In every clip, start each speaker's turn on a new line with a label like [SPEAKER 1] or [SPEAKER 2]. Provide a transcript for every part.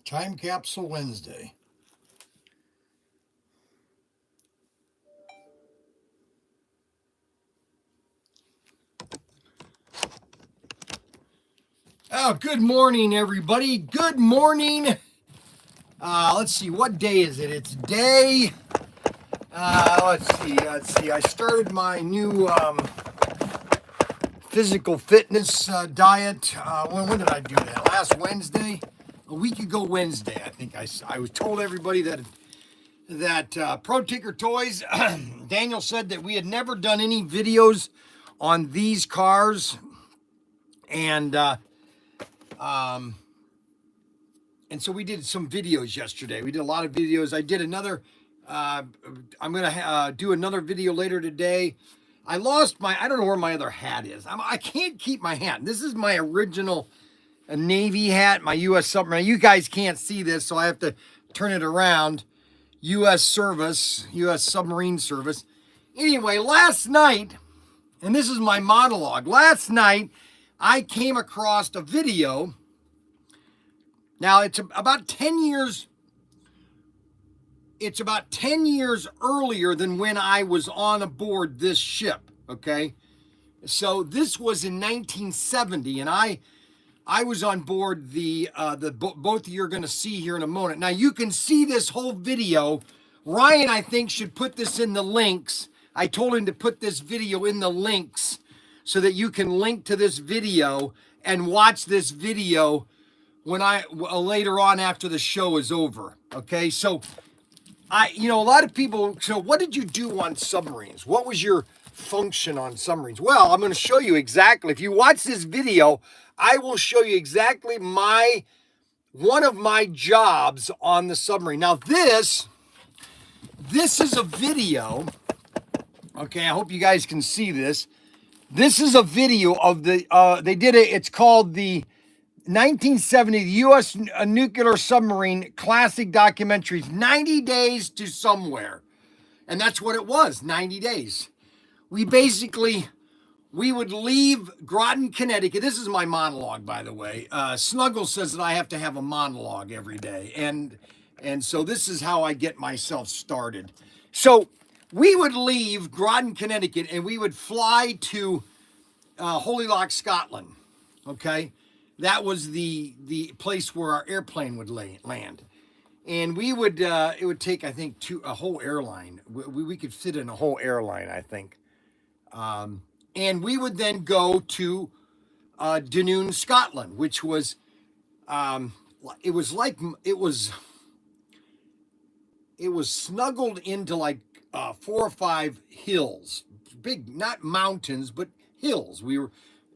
[SPEAKER 1] Time Capsule Wednesday. Oh, good morning, everybody. Good morning. Let's see, what day is it? It's day, let's see. I started my new physical fitness diet. When did I do that? Last Wednesday? A week ago Wednesday, I think I was told everybody that ProTinkerToys, Daniel said that we had never done any videos on these cars, and so we did some videos yesterday. We did a lot of videos. I did another, I'm going to do another video later today. I lost I don't know where my other hat is. I can't keep my hat. This is my original Navy hat, my U.S. Submarine. You guys can't see this, so I have to turn it around. U.S. Service, U.S. Submarine Service. Anyway, last night, and this is my monologue. Last night, I came across a video. Now, it's about 10 years. It's about 10 years earlier than when I was on aboard this ship, okay? So this was in 1970, and I was on board both of you are going to see here in a moment. Now, you can see this whole video. Ryan, I think, should put this in the links. I told him to put this video in the links so that you can link to this video and watch this video when later on after the show is over. Okay, so a lot of people. So, what did you do on submarines? What was your function on submarines? Well, I'm going to show you exactly. If you watch this video, I will show you exactly one of my jobs on the submarine. Now, this is a video. Okay, I hope you guys can see this. This is a video of it's called the 1970 U.S. Nuclear Submarine Classic Documentaries, 90 Days to Somewhere. And that's what it was, 90 days. We would leave Groton, Connecticut. This is my monologue, by the way. Snuggle says that I have to have a monologue every day. And so this is how I get myself started. So we would leave Groton, Connecticut, and we would fly to Holy Loch, Scotland. Okay? That was the place where our airplane would land. And we would, it would take, I think, a whole airline. We could fit in a whole airline, I think. And we would then go to Dunoon, Scotland, which was, it was snuggled into like 4 or 5 hills, big, not mountains, but hills. We were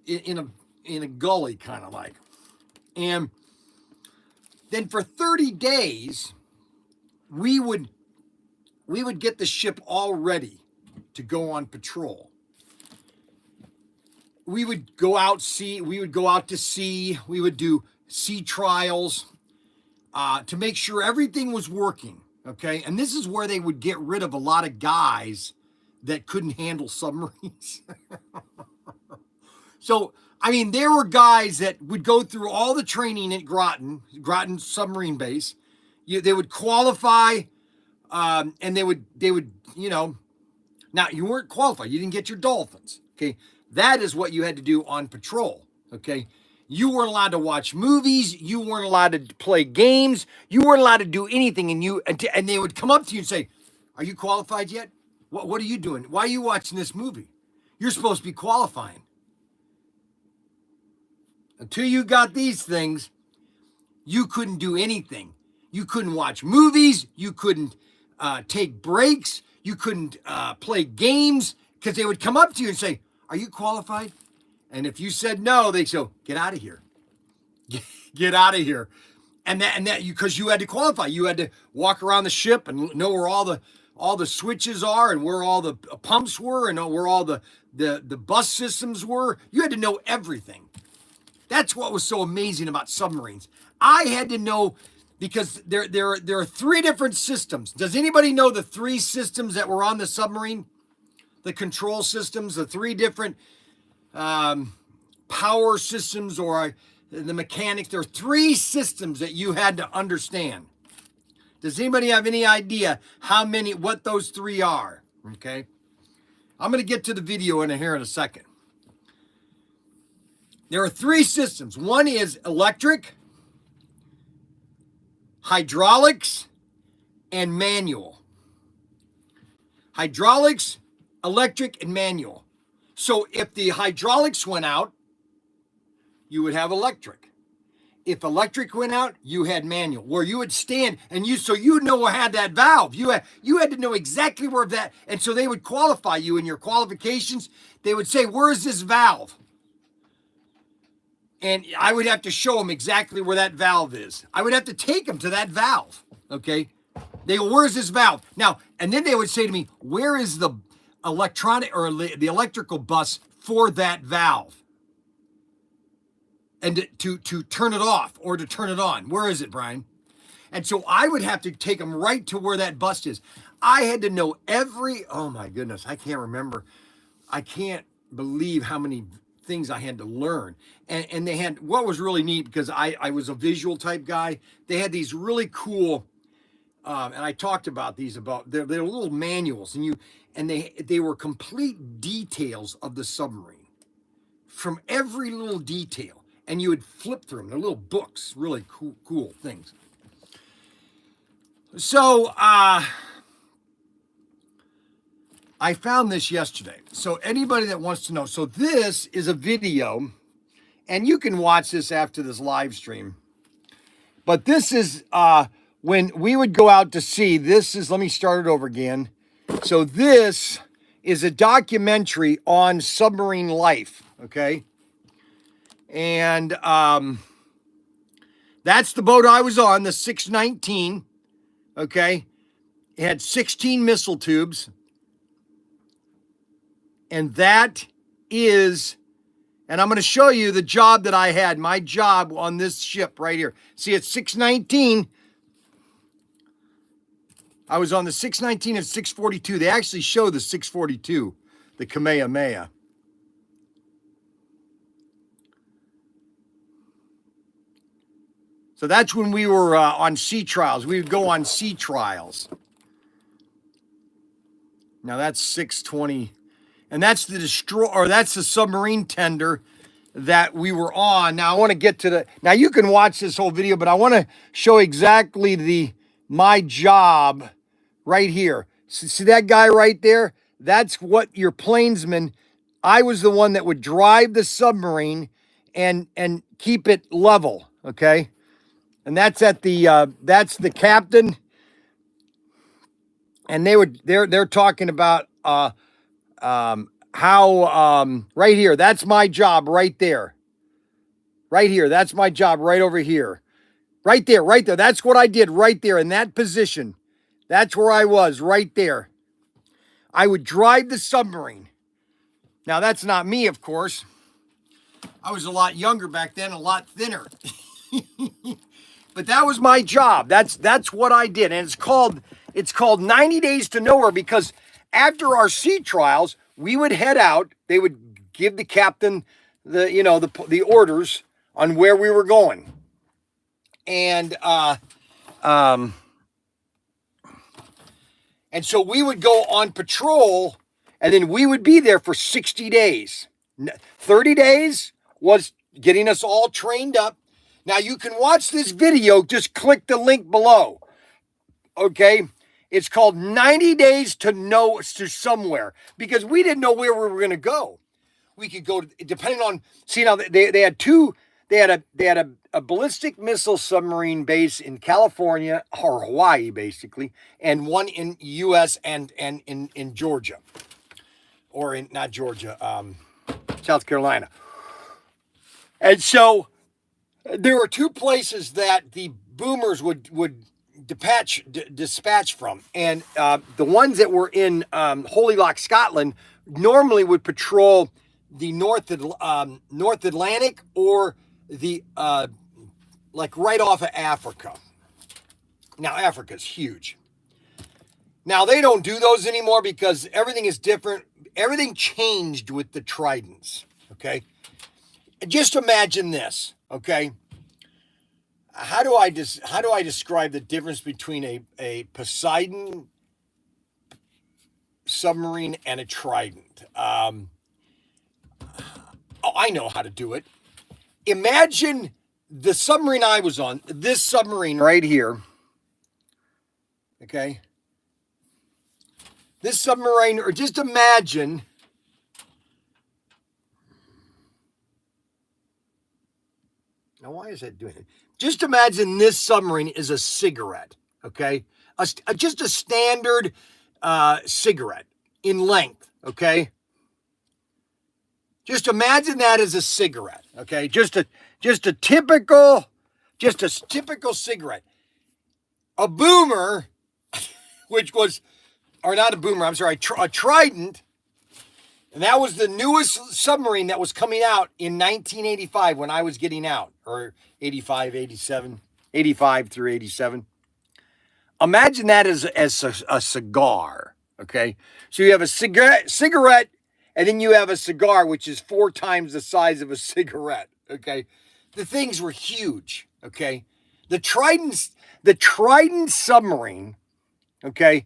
[SPEAKER 1] in a gully, kind of like. And then for 30 days, we would get the ship all ready to go on patrol. We would go out to sea. We would do sea trials to make sure everything was working. Okay, and this is where they would get rid of a lot of guys that couldn't handle submarines. So, I mean, there were guys that would go through all the training at Groton Submarine Base. They would qualify, and they would, now you weren't qualified. You didn't get your dolphins. Okay, that is what you had to do on patrol. Okay, you weren't allowed to watch movies. You weren't allowed to play games. You weren't allowed to do anything. And they would come up to you and say, "Are you qualified yet? What are you doing? Why are you watching this movie? You're supposed to be qualifying." Until you got these things, you couldn't do anything. You couldn't watch movies. You couldn't take breaks. You couldn't play games because they would come up to you and say, "Are you qualified?" And if you said no, they'd say, "Get out of here. Get out of here." And that because you had to qualify. You had to walk around the ship and know where all the switches are and where all the pumps were and where all the bus systems were. You had to know everything. That's what was so amazing about submarines. I had to know because there are 3 different systems. Does anybody know the 3 systems that were on the submarine? The control systems, the 3 different power systems, or the mechanics. There are 3 systems that you had to understand. Does anybody have any idea what those 3 are? Okay. I'm going to get to the video here in a second. There are 3 systems. One is electric, hydraulics, and manual. Hydraulics, electric, and manual. So if the hydraulics went out, you would have electric. If electric went out, you had manual, where you would stand and you know what had that valve. You had to know exactly where that, and so they would qualify you in your qualifications. They would say, where is this valve? And I would have to show them exactly where that valve is. I would have to take them to that valve, okay? They go, where's this valve? Now, and then they would say to me, where is the electronic or the electrical bus for that valve? And to turn it off or to turn it on. Where is it, Bryan? And so I would have to take them right to where that bus is. I had to know oh my goodness, I can't remember. I can't believe how many things I had to learn. And they had, what was really neat, because I was a visual type guy, they had these really cool, and I talked about these, they're little manuals, and they were complete details of the submarine, from every little detail. And you would flip through them. They're little books, really cool things. So I found this yesterday. So anybody that wants to know, so this is a video, and you can watch this after this live stream. But this is when we would go out to sea. Let me start it over again. So this is a documentary on submarine life, okay? And that's the boat I was on, the 619, okay? It had 16 missile tubes. And that is, and I'm going to show you the job that I had, my job on this ship right here. See, it's 619. I was on the 619 and 642. They actually show the 642, the Kamehameha. So that's when we were on sea trials. We would go on sea trials. Now that's 620. And that's that's the submarine tender that we were on. Now I want to get to now you can watch this whole video, but I want to show exactly my job right here. See that guy right there? That's what your plainsman, I was the one that would drive the submarine and keep it level, okay? And that's that's the captain. And they're talking about how right here, that's my job right there. Right here, that's my job right over here. Right there. That's what I did right there in that position. That's where I was right there. I would drive the submarine. Now that's not me, of course. I was a lot younger back then, a lot thinner. But that was my job. That's what I did. And it's called 90 Days to Nowhere, because after our sea trials, we would head out. They would give the captain the orders on where we were going. And so we would go on patrol, and then we would be there for 60 days. 30 days was getting us all trained up. Now you can watch this video, just click the link below. Okay? It's called 90 Days to Somewhere, because we didn't know where we were going to go. We could go, depending on, see now they had a ballistic missile submarine base in California or Hawaii, basically, and one in U.S. and in Georgia, or in, not Georgia, South Carolina. And so there were 2 places that the boomers would dispatch from, and the ones that were in Holy Loch, Scotland, normally would patrol the North Atlantic, or the like right off of Africa. Now Africa's huge. Now they don't do those anymore because everything is different. Everything changed with the Tridents. Okay, just imagine this. Okay. How do I describe the difference between a Poseidon submarine and a Trident? Oh, I know how to do it. Imagine the submarine I was on, this submarine right here. Okay. This submarine, or just imagine now, why is that doing it? Just imagine this submarine is a cigarette, okay? Just a standard cigarette in length, okay? Just imagine that as a cigarette, okay? Just a typical cigarette. A boomer, which was, or not a boomer, I'm sorry, a Trident, and that was the newest submarine that was coming out in 1985 when I was getting out, or 85, 87, 85 through 87. Imagine that as a cigar, okay? So you have a cigarette, and then you have a cigar, which is 4 times the size of a cigarette, okay? The things were huge, okay? The Trident submarine, okay,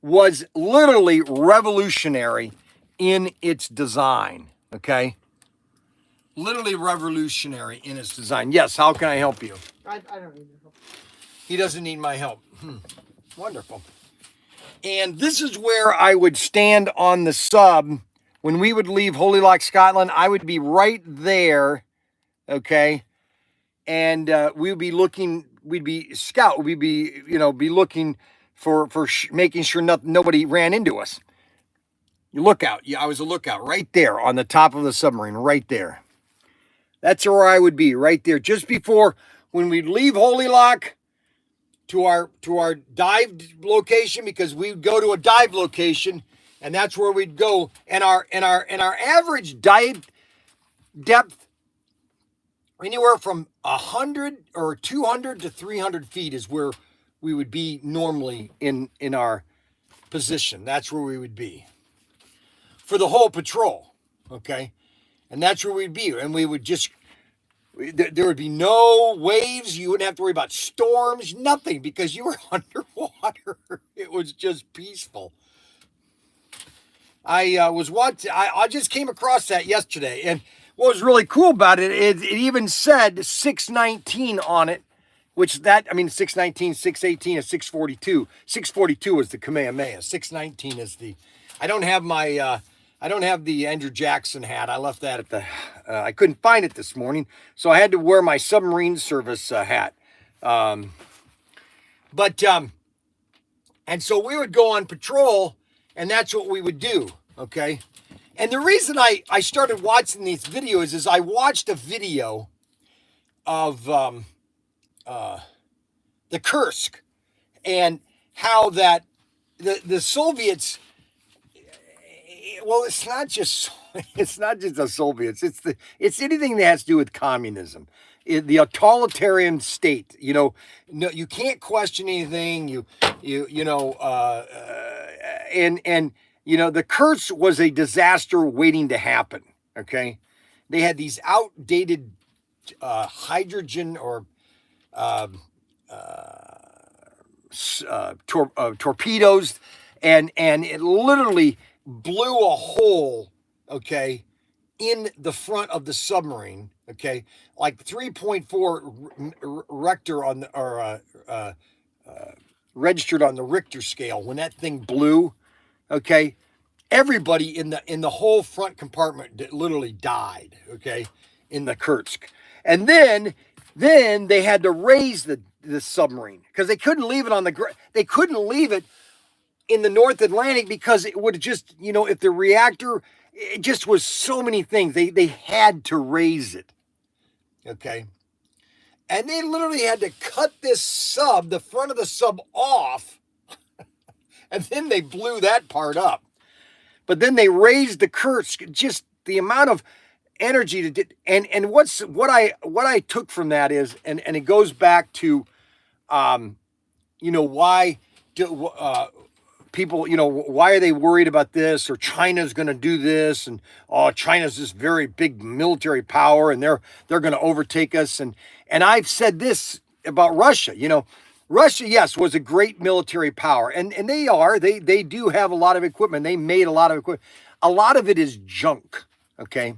[SPEAKER 1] was literally revolutionary in its design, okay? Literally revolutionary in its design. Yes, how can I help you?
[SPEAKER 2] I don't need your help.
[SPEAKER 1] He doesn't need my help. Wonderful. And this is where I would stand on the sub. When we would leave Holy Loch, Scotland, I would be right there, okay? And we would be looking, we'd be be looking for making sure nobody ran into us. Lookout. Yeah, I was a lookout right there on the top of the submarine, right there. That's where I would be, right there, just before when we'd leave Holy Loch to our dive location, because we'd go to a dive location, and that's where we'd go. And our average dive depth, anywhere from 100 or 200 to 300 feet is where we would be normally in our position. That's where we would be for the whole patrol, okay? And that's where we'd be. And we would just, there would be no waves. You wouldn't have to worry about storms, nothing, because you were underwater. It was just peaceful. I was watching, I just came across that yesterday. And what was really cool about it, it even said 619 on it, which 619, 618 is 642. 642 is the Kamehameha. 619 is the, I don't have the Andrew Jackson hat. I left that at the, I couldn't find it this morning, so I had to wear my submarine service hat. And so we would go on patrol, and that's what we would do, okay? And the reason I started watching these videos is I watched a video of the Kursk, and how that the Soviets, well, it's not just the Soviets. It's anything that has to do with communism, the totalitarian state. No, you can't question anything. The Kursk was a disaster waiting to happen. Okay, they had these outdated hydrogen or torpedoes, and it literally blew a hole, okay, in the front of the submarine, okay, like 3.4 Richter on the, or registered on the Richter scale. When that thing blew, okay, everybody in the whole front compartment literally died, okay, in the Kursk. And then they had to raise the submarine, because they couldn't leave it on the they couldn't leave it in the North Atlantic, because it would just, if the reactor, it just was so many things. They had to raise it, okay? And they literally had to cut this sub, the front of the sub, off, and then they blew that part up. But then they raised the Kursk, just the amount of energy to and what I took from that is, and it goes back to, why people, why are they worried about this, or China's going to do this, and oh, China's this very big military power, and they're going to overtake us, and I've said this about Russia. Russia, yes, was a great military power, and they do have a lot of equipment. They made a lot of equipment. A lot of it is junk. Okay.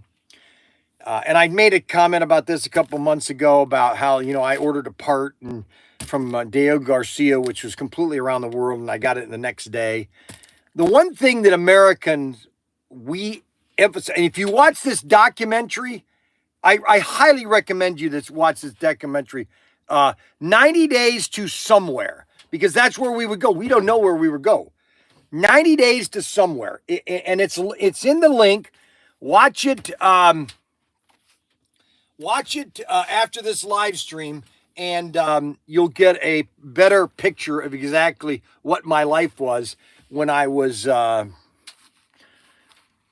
[SPEAKER 1] And I made a comment about this a couple months ago about how, I ordered a part from Deo Garcia, which was completely around the world, and I got it the next day. The one thing that Americans, we emphasize, and if you watch this documentary, I highly recommend you to watch this documentary, 90 Days to Somewhere, because that's where we would go. We don't know where we would go. 90 Days to Somewhere, and it's in the link. Watch it. Watch it after this live stream, and you'll get a better picture of exactly what my life was when I was, I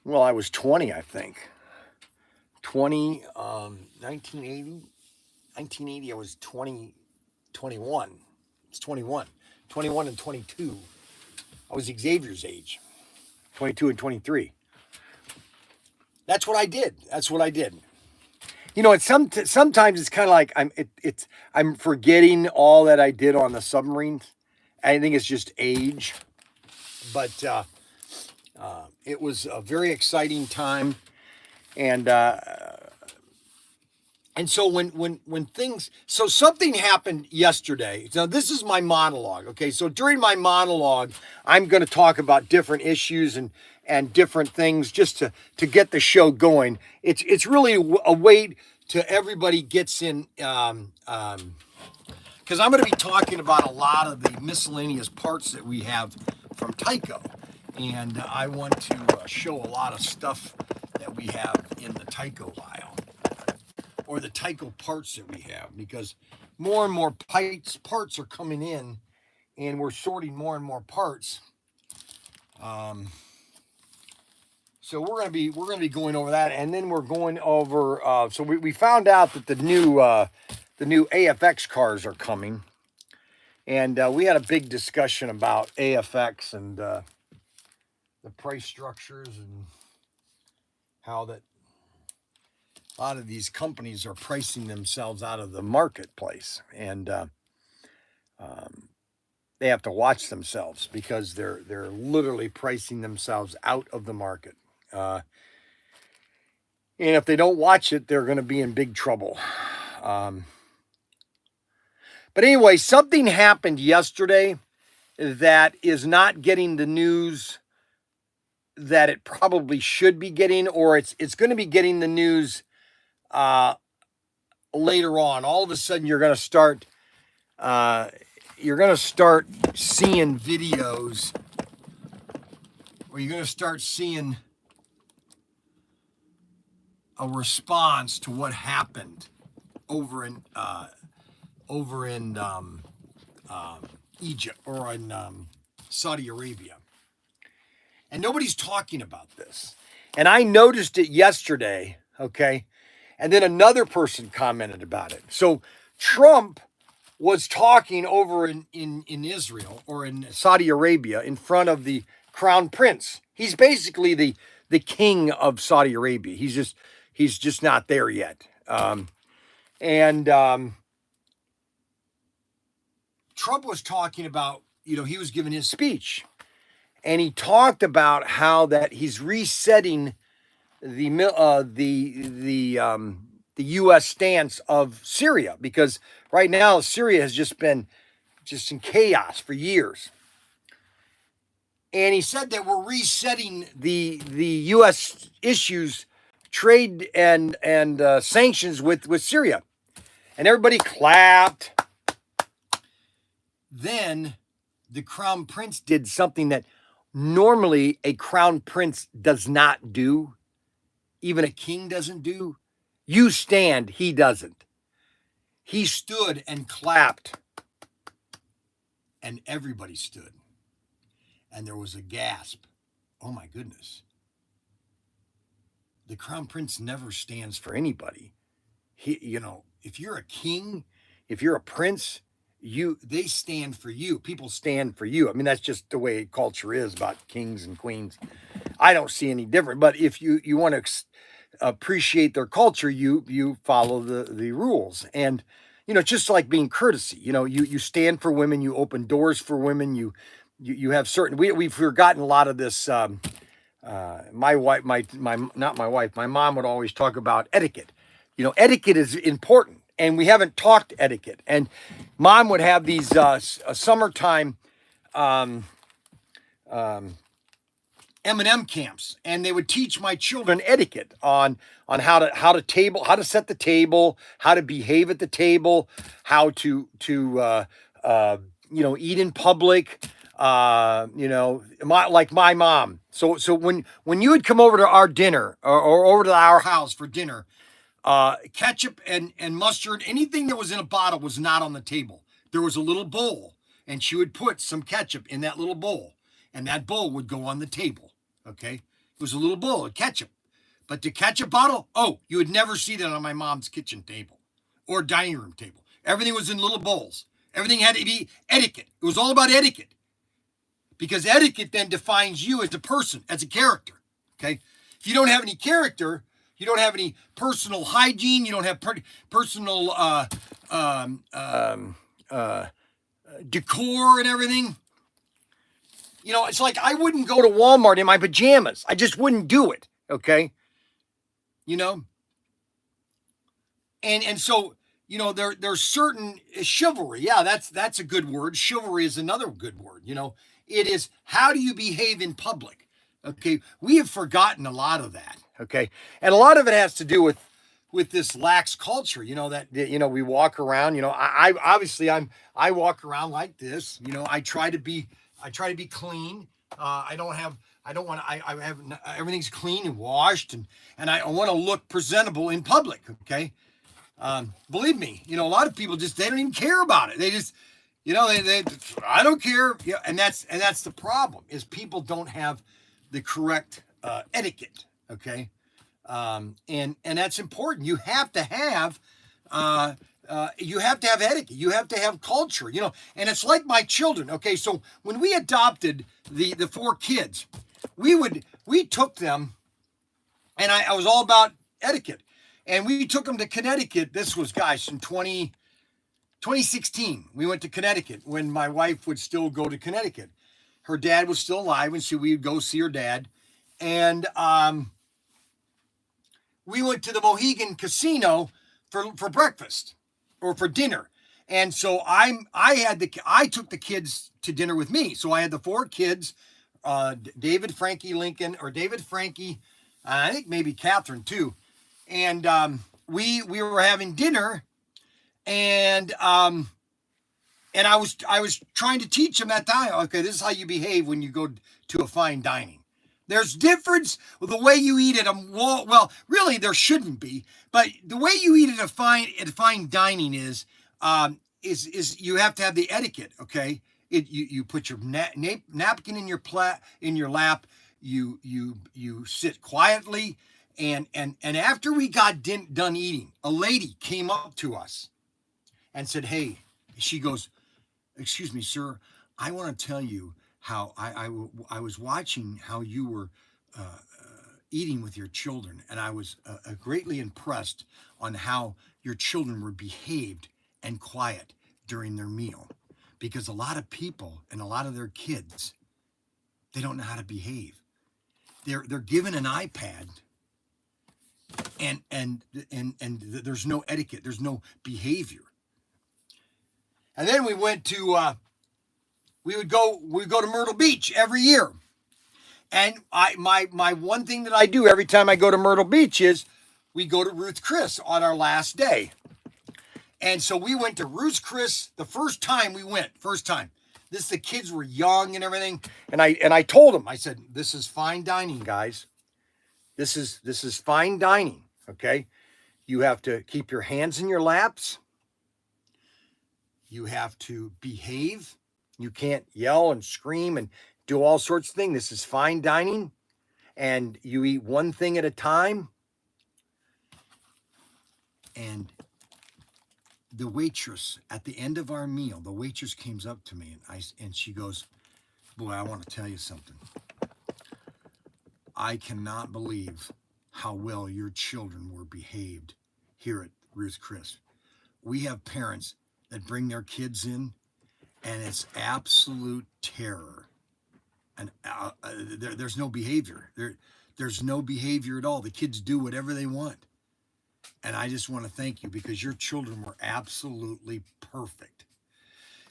[SPEAKER 1] was 20, I think. 1980, I was 21. It's 21 and 22. I was Xavier's age, 22 and 23. That's what I did. It's sometimes it's kind of like I'm forgetting all that I did on the submarines. I think it's just age, but it was a very exciting time, and so so something happened yesterday. So this is my monologue. Okay, so during my monologue, I'm going to talk about different issues and different things just to get the show going. It's really a way to everybody gets in, because I'm going to be talking about a lot of the miscellaneous parts that we have from Tyco, and I want to show a lot of stuff that we have in the Tyco aisle, or the Tyco parts that we have, because more and more parts are coming in, and we're sorting more and more parts. So we're gonna be going over that, and then we're going over. So we found out that the new AFX cars are coming, and we had a big discussion about AFX and the price structures and how that a lot of these companies are pricing themselves out of the marketplace, and they have to watch themselves because they're literally pricing themselves out of the market. And if they don't watch it, they're going to be in big trouble. But anyway, something happened yesterday that is not getting the news that it probably should be getting, or it's going to be getting the news later on. All of a sudden, you're going to start seeing videos, or you're going to start seeing a response to what happened over in Egypt, or in Saudi Arabia, and nobody's talking about this. And I noticed it yesterday, okay, and then another person commented about it. So Trump was talking over in Israel, or in Saudi Arabia, in front of the crown prince. He's basically the king of Saudi Arabia. He's just not there yet. Trump was talking about, he was giving his speech, and he talked about how that he's resetting the U.S. stance of Syria, because right now Syria has just been in chaos for years. And he said that we're resetting the U.S. issues, trade and sanctions with Syria, and everybody clapped. Then the crown prince did something that normally a crown prince does not do, even a king doesn't do. You stand, he doesn't. He stood and clapped, and everybody stood, and there was a gasp. Oh my goodness. The crown prince never stands for anybody. If you're a king, if you're a prince, they stand for you. People stand for you. I mean, that's just the way culture is about kings and queens. I don't see any different. But if you want to appreciate their culture, you follow the rules. And just like being courtesy, you stand for women, you open doors for women, you have certain, we've forgotten a lot of this. My wife, not my wife, my mom would always talk about etiquette. Etiquette is important, and we haven't talked etiquette. And mom would have these summertime M&M camps, and they would teach my children etiquette on how to set the table, how to behave at the table, how to eat in public. Like my mom. So when you would come over to our dinner or over to our house for dinner, ketchup and mustard, anything that was in a bottle was not on the table. There was a little bowl, and she would put some ketchup in that little bowl, and that bowl would go on the table. Okay, it was a little bowl of ketchup, but the ketchup bottle, you would never see that on my mom's kitchen table or dining room table. Everything was in little bowls. Everything had to be etiquette. It was all about etiquette, because etiquette then defines you as a person, as a character. Okay, if you don't have any character, you don't have any personal hygiene, you don't have personal decor and everything. It's like I wouldn't go to Walmart in my pajamas. I just wouldn't do it. Okay. And so, there's certain chivalry. Yeah, that's a good word. Chivalry is another good word. It is, how do you behave in public? Okay. We have forgotten a lot of that. Okay. And a lot of it has to do with this lax culture, that we walk around, I walk around like this, I try to be clean. I have everything's clean and washed, and I want to look presentable in public. Okay. Believe me, a lot of people they don't even care about it. They just, I don't care. Yeah. And that's the problem, is people don't have the correct etiquette. Okay. And that's important. You have to have etiquette. You have to have culture, and it's like my children. Okay. So when we adopted the 4 kids, we took them, and I was all about etiquette, and we took them to Connecticut. This was, guys, in 2016, we went to Connecticut when my wife would still go to Connecticut. Her dad was still alive, and so we would go see her dad. And, we went to the Mohegan Casino for breakfast or for dinner. And so I took the kids to dinner with me. So I had the 4 kids, David, Frankie, Lincoln, or David, Frankie, I think maybe Catherine too. And we were having dinner, and I was trying to teach them that time. Okay, this is how you behave when you go to a fine dining. There's difference with the way you eat at a wall. Well, really, there shouldn't be, but the way you eat at fine dining is you have to have the etiquette. Okay, you put your napkin in your lap. You sit quietly, and after we got done eating, a lady came up to us and said, "Hey," she goes, "Excuse me, sir, I want to tell you how I was watching how you were eating with your children, and I was greatly impressed on how your children were behaved and quiet during their meal, because a lot of people and a lot of their kids, they don't know how to behave. They're given an iPad, and there's no etiquette, there's no behavior." And then we went to we would go to Myrtle Beach every year. And my one thing that I do every time I go to Myrtle Beach is we go to Ruth Chris on our last day. And so we went to Ruth Chris the first time. The kids were young and everything. And I told them, I said, "This is fine dining, guys. This is fine dining. Okay. You have to keep your hands in your laps. You have to behave. You can't yell and scream and do all sorts of things. This is fine dining, and you eat one thing at a time, and the waitress at the end of our meal, the waitress came up to me and she goes, "Boy, I want to tell you something. I cannot believe how well your children were behaved here at Ruth Chris. We have parents that bring their kids in, and it's absolute terror. And there's no behavior. There's no behavior at all. The kids do whatever they want. And I just want to thank you because your children were absolutely perfect."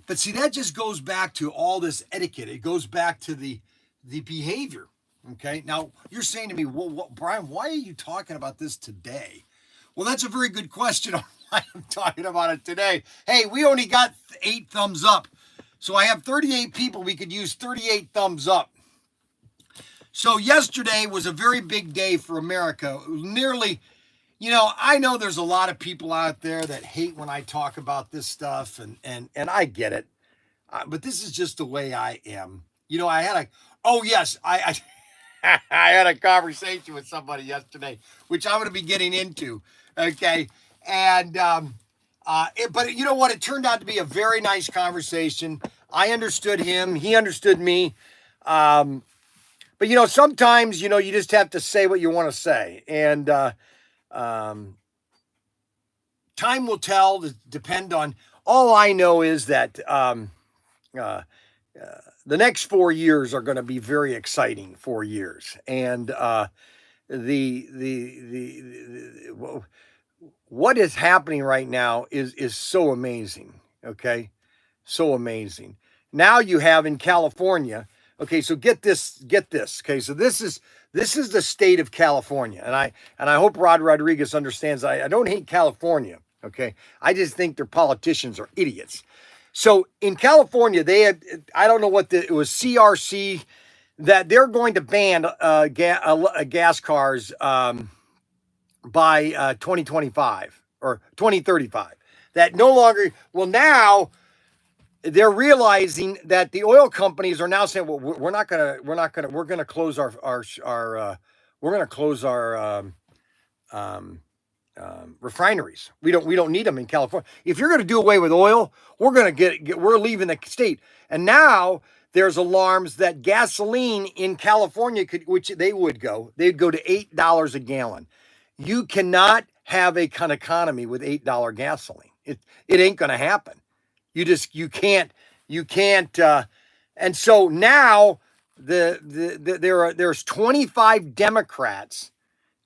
[SPEAKER 1] But see, that just goes back to all this etiquette. It goes back to the behavior. Okay. Now you're saying to me, well, Bryan, why are you talking about this today? Well, that's a very good question on why I'm talking about it today. Hey, we only got 8 thumbs up. So I have 38 people. We could use 38 thumbs up. So yesterday was a very big day for America. Nearly, I know there's a lot of people out there that hate when I talk about this stuff, and I get it. But this is just the way I am. I had a conversation with somebody yesterday, which I'm going to be getting into. Okay. And, but you know what? It turned out to be a very nice conversation. I understood him. He understood me. But sometimes, you just have to say what you want to say. And, time will tell, depend on, all I know is that, the next 4 years are going to be very exciting 4 years. And, what is happening right now is so amazing. Okay. So amazing. Now you have in California. Okay. So get this. Okay. So this is the state of California. And I hope Rod Rodriguez understands. I don't hate California. Okay. I just think their politicians are idiots. So in California, they had, I don't know what it was, CRC, that they're going to ban gas cars by 2025 or 2035. That no longer, well, now they're realizing that the oil companies are now saying, well, we're going to close our refineries. We don't need them in California. If you're going to do away with oil, we're leaving the state. And now there's alarms that gasoline in California they'd go to $8 a gallon. You cannot have an economy with $8 gasoline. It ain't going to happen. You can't. And so now there's 25 Democrats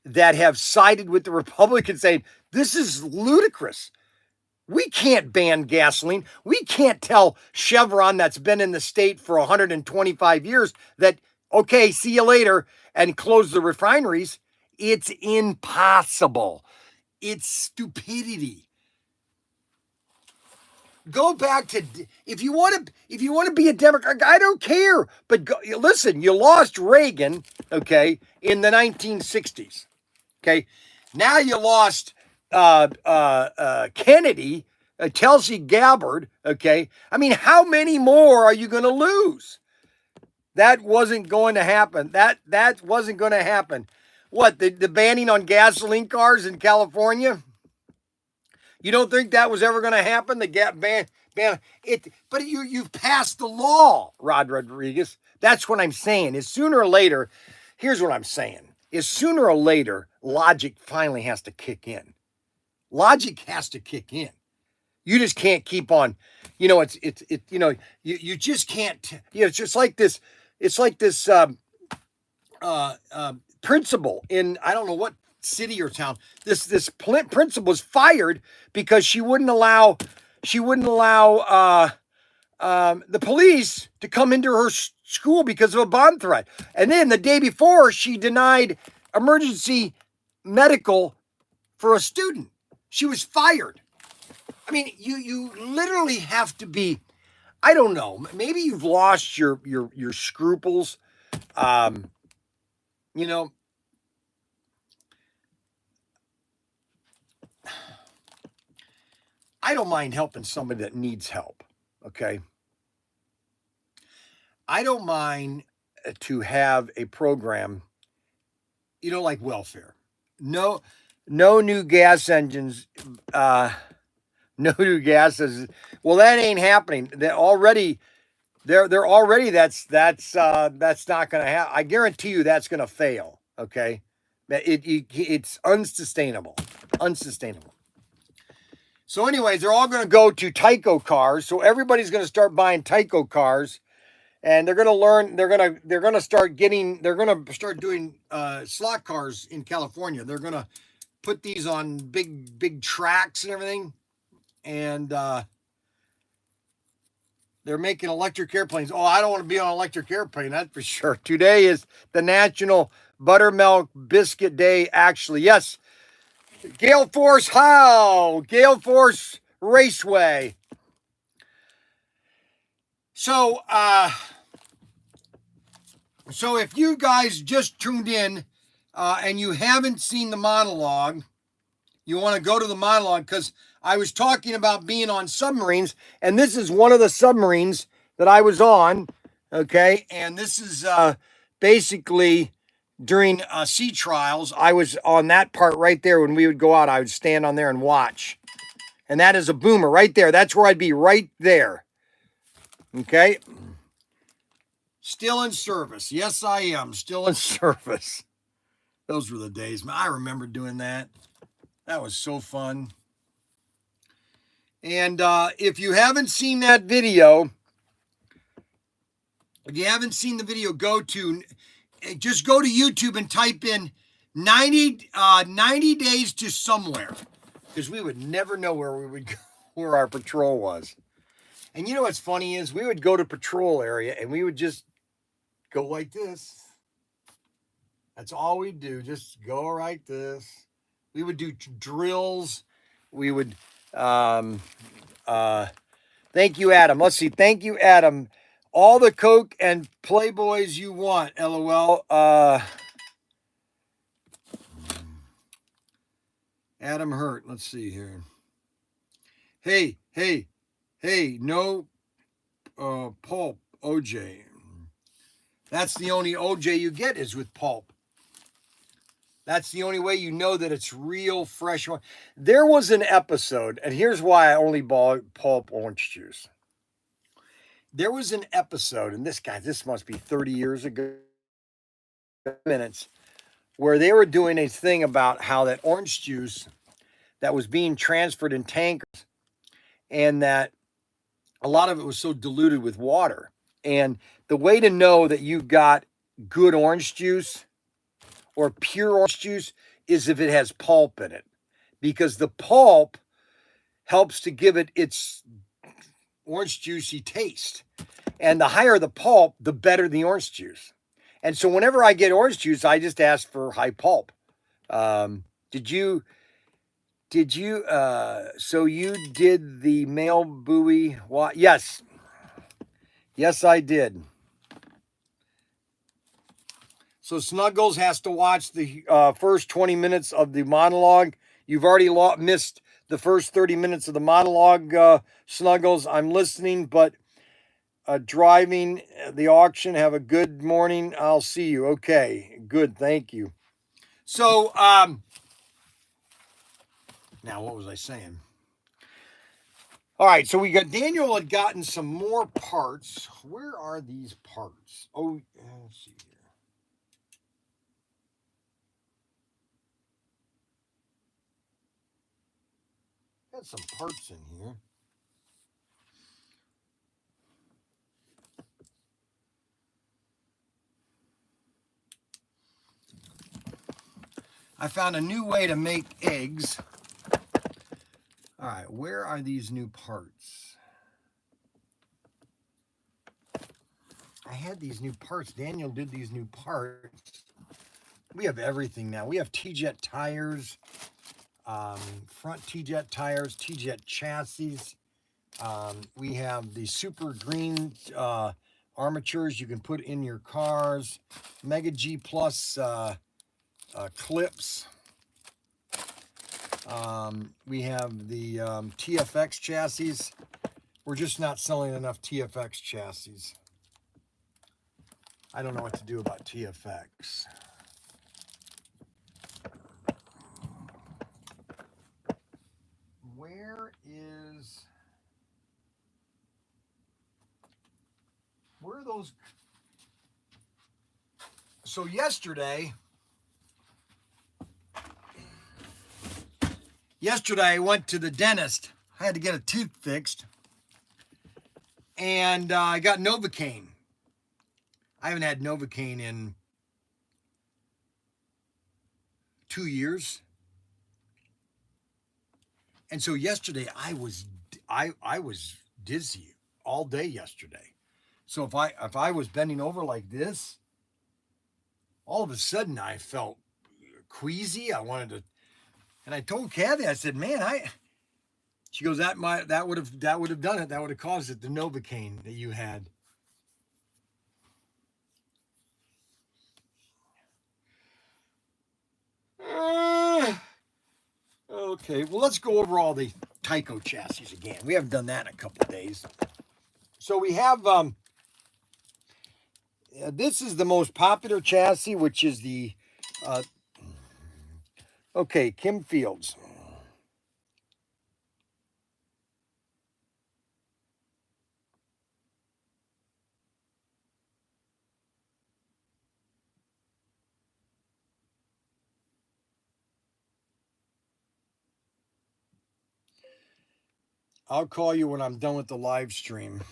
[SPEAKER 1] that have sided with the Republicans saying, this is ludicrous. We can't ban gasoline. We can't tell Chevron, that's been in the state for 125 years, that, okay, see you later, and close the refineries. It's impossible. It's stupidity. Go back to, if you want to be a Democrat, I don't care. But listen, you lost Reagan, okay, in the 1960s. Okay, now you lost Kennedy, Tulsi Gabbard. Okay, I mean, how many more are you going to lose? That wasn't going to happen. That wasn't going to happen. What, the banning on gasoline cars in California? You don't think that was ever going to happen? The ban it, but you've passed the law, Rod Rodriguez. That's what I'm saying. Is sooner or later. Here's what I'm saying. Is sooner or later, logic finally has to kick in. Logic has to kick in. You just can't keep on, you just can't, it's just like this, it's like this principal in, I don't know what city or town, this principal was fired because she wouldn't allow the police to come into her school because of a bomb threat. And then the day before, she denied emergency medical for a student. She was fired. I mean, you literally have to be, I don't know, maybe you've lost your scruples. I don't mind helping somebody that needs help. Okay. I don't mind to have a program, like welfare. No new gas engines No new gases. Well, that ain't happening. They're already that's not going to happen. I guarantee you that's going to fail. Okay, it's unsustainable, unsustainable. So, anyways, they're all going to go to Tyco cars. So everybody's going to start buying Tyco cars, and they're going to learn. They're going to start getting. They're going to start doing slot cars in California. They're going to put these on big tracks and everything, and they're making electric airplanes. Oh, I don't want to be on an electric airplane, that's for sure. Today is the National Buttermilk Biscuit Day, actually. Yes, Gale Force How? Gale Force Raceway. So, so if you guys just tuned in and you haven't seen the monologue, you want to go to the monologue because I was talking about being on submarines, and this is one of the submarines that I was on, okay? And this is basically during sea trials. I was on that part right there. When we would go out, I would stand on there and watch. And that is a boomer right there. That's where I'd be, right there. Okay? Still in service. Yes, I am. Still in service. Those were the days, man. I remember doing that. That was so fun. And if you haven't seen that video, just go to YouTube and type in 90 days to somewhere, because we would never know where we would go, where our patrol was. And you know what's funny is we would go to patrol area and we would just go like this. That's all we'd do, just go like this. We would do drills. We would thank you, Adam. Let's see. Thank you, Adam. All the Coke and Playboys you want, LOL. Adam Hurt. Let's see here. Hey, no pulp, OJ. That's the only OJ you get is with pulp. That's the only way you know that it's real fresh. There was an episode, and here's why I only bought pulp orange juice. There was an episode, and this must be 30 years ago, minutes, where they were doing a thing about how that orange juice that was being transferred in tankers, and that a lot of it was so diluted with water. And the way to know that you've got good orange juice or pure orange juice is if it has pulp in it, because the pulp helps to give it its orange juicy taste. And the higher the pulp, the better the orange juice. And so whenever I get orange juice, I just ask for high pulp. So you did the male buoy? Yes. Yes, I did. So Snuggles has to watch the first 20 minutes of the monologue. You've already missed the first 30 minutes of the monologue, Snuggles. I'm listening, but driving the auction. Have a good morning. I'll see you. Okay, good. Thank you. So, now what was I saying? All right, so Daniel had gotten some more parts. Where are these parts? Oh, let's see here. Got some parts in here. I found a new way to make eggs. All right, where are these new parts? I had these new parts. Daniel did these new parts. We have everything now. We have T-Jet tires, front T-Jet tires, T-Jet chassis. We have the super green armatures you can put in your cars. Mega G Plus clips. We have the TFX chassis. We're just not selling enough TFX chassis. I don't know what to do about TFX. Where is those. So yesterday I went to the dentist. I had to get a tooth fixed. And I got Novocaine. I haven't had Novocaine in 2 years. And so yesterday I was dizzy all day yesterday. So if I was bending over like this, all of a sudden I felt queasy. I wanted to, and I told Kathy, I said, "Man, she goes, that would have done it. That would have caused it, the Novocaine that you had." Okay, well, let's go over all the Tyco chassis again. We haven't done that in a couple of days. So we have, this is the most popular chassis, which is the, okay, Kim Fields. I'll call you when I'm done with the live stream.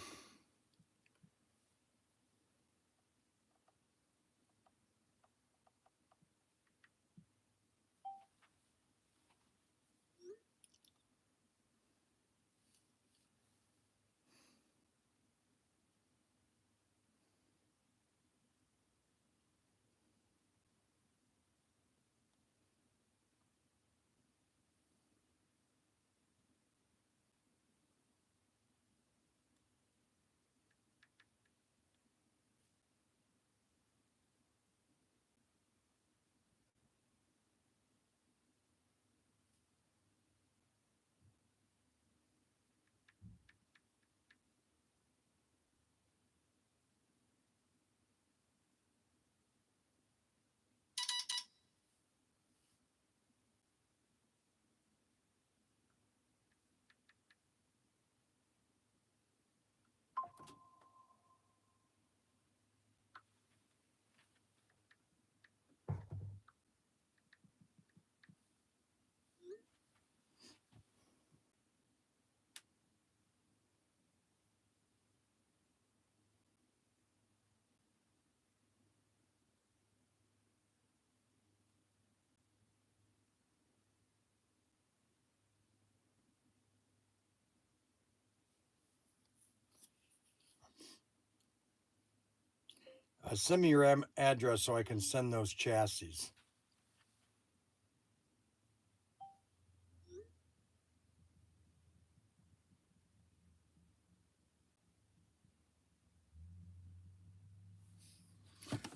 [SPEAKER 1] Send me your address so I can send those chassis.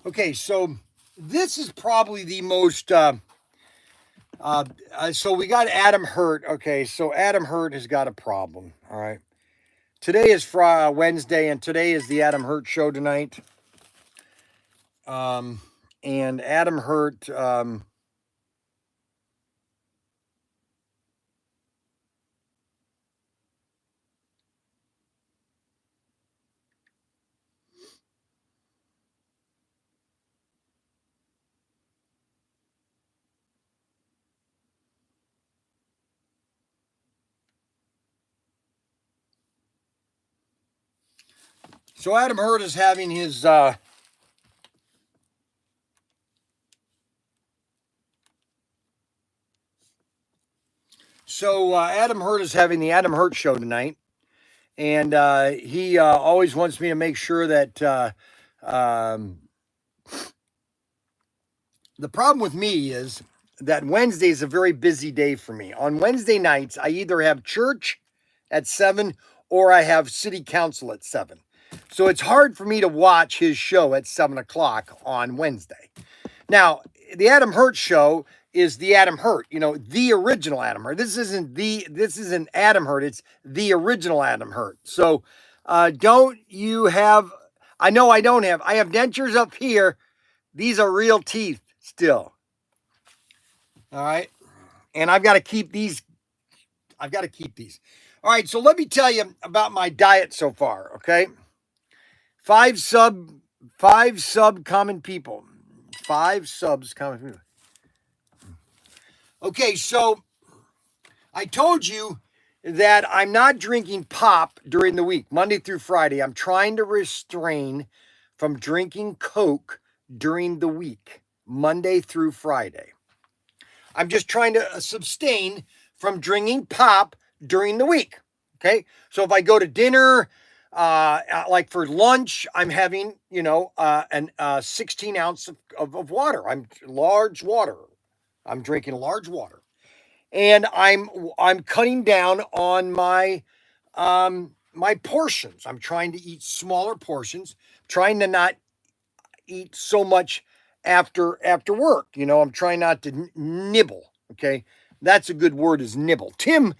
[SPEAKER 1] Okay, so this is probably the most, so we got Adam Hurt. Okay, so Adam Hurt has got a problem, all right? Today is Wednesday, and today is the Adam Hurt show tonight. And Adam Hurt, so Adam Hurt is having his, Adam Hurt is having the Adam Hurt show tonight. And he always wants me to make sure that the problem with me is that Wednesday is a very busy day for me. On Wednesday nights, I either have church at 7 or I have city council at 7. So it's hard for me to watch his show at 7 o'clock on Wednesday. Now, the Adam Hurt show is the Adam Hurt, the original Adam Hurt. This isn't Adam Hurt, it's the original Adam Hurt. So don't you have, I know I don't have, I have dentures up here. These are real teeth still. All right. And I've got to keep these. All right. So let me tell you about my diet so far. Okay. five sub common people. 5 subs common people. Okay, so I told you that I'm not drinking pop during the week, Monday through Friday. I'm trying to restrain from drinking Coke during the week, Monday through Friday. I'm just trying to abstain from drinking pop during the week. Okay, so if I go to dinner, like for lunch, I'm having 16 ounce of water. Large water. I'm drinking large water, and I'm cutting down on my my portions. I'm trying to eat smaller portions, trying to not eat so much after work. I'm trying not to nibble. Okay, that's a good word, is nibble. Tim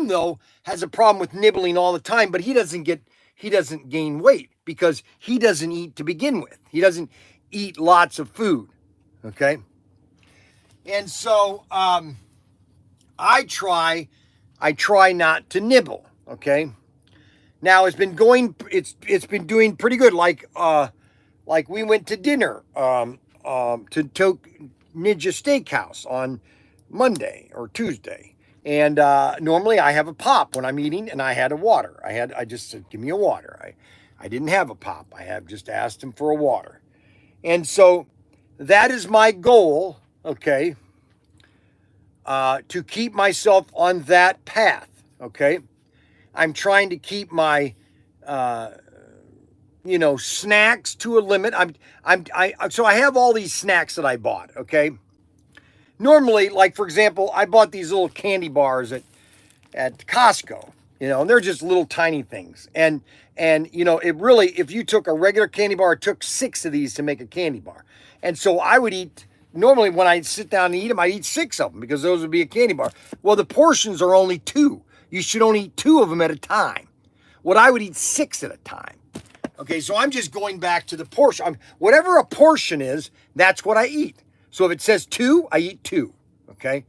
[SPEAKER 1] though has a problem with nibbling all the time, but he doesn't gain weight because he doesn't eat to begin with. He doesn't eat lots of food. Okay, and so I try not to nibble. Okay, now it's been doing pretty good. Like we went to dinner to Ninja Steakhouse on Monday or Tuesday, and normally I have a pop when I'm eating, and I had a water. I just said, give me a water. I didn't have a pop. I have just asked him for a water, and so that is my goal. Okay, to keep myself on that path. Okay, I'm trying to keep my snacks to a limit. So I have all these snacks that I bought. Okay, normally, like for example, I bought these little candy bars at Costco. And they're just little tiny things. And it really, if you took a regular candy bar, it took 6 of these to make a candy bar. And so I would eat. Normally, when I sit down and eat them, I eat 6 of them because those would be a candy bar. Well, the portions are only 2. You should only eat 2 of them at a time. What I would eat 6 at a time. Okay, so I'm just going back to the portion. Whatever a portion is, that's what I eat. So if it says 2, I eat 2. Okay,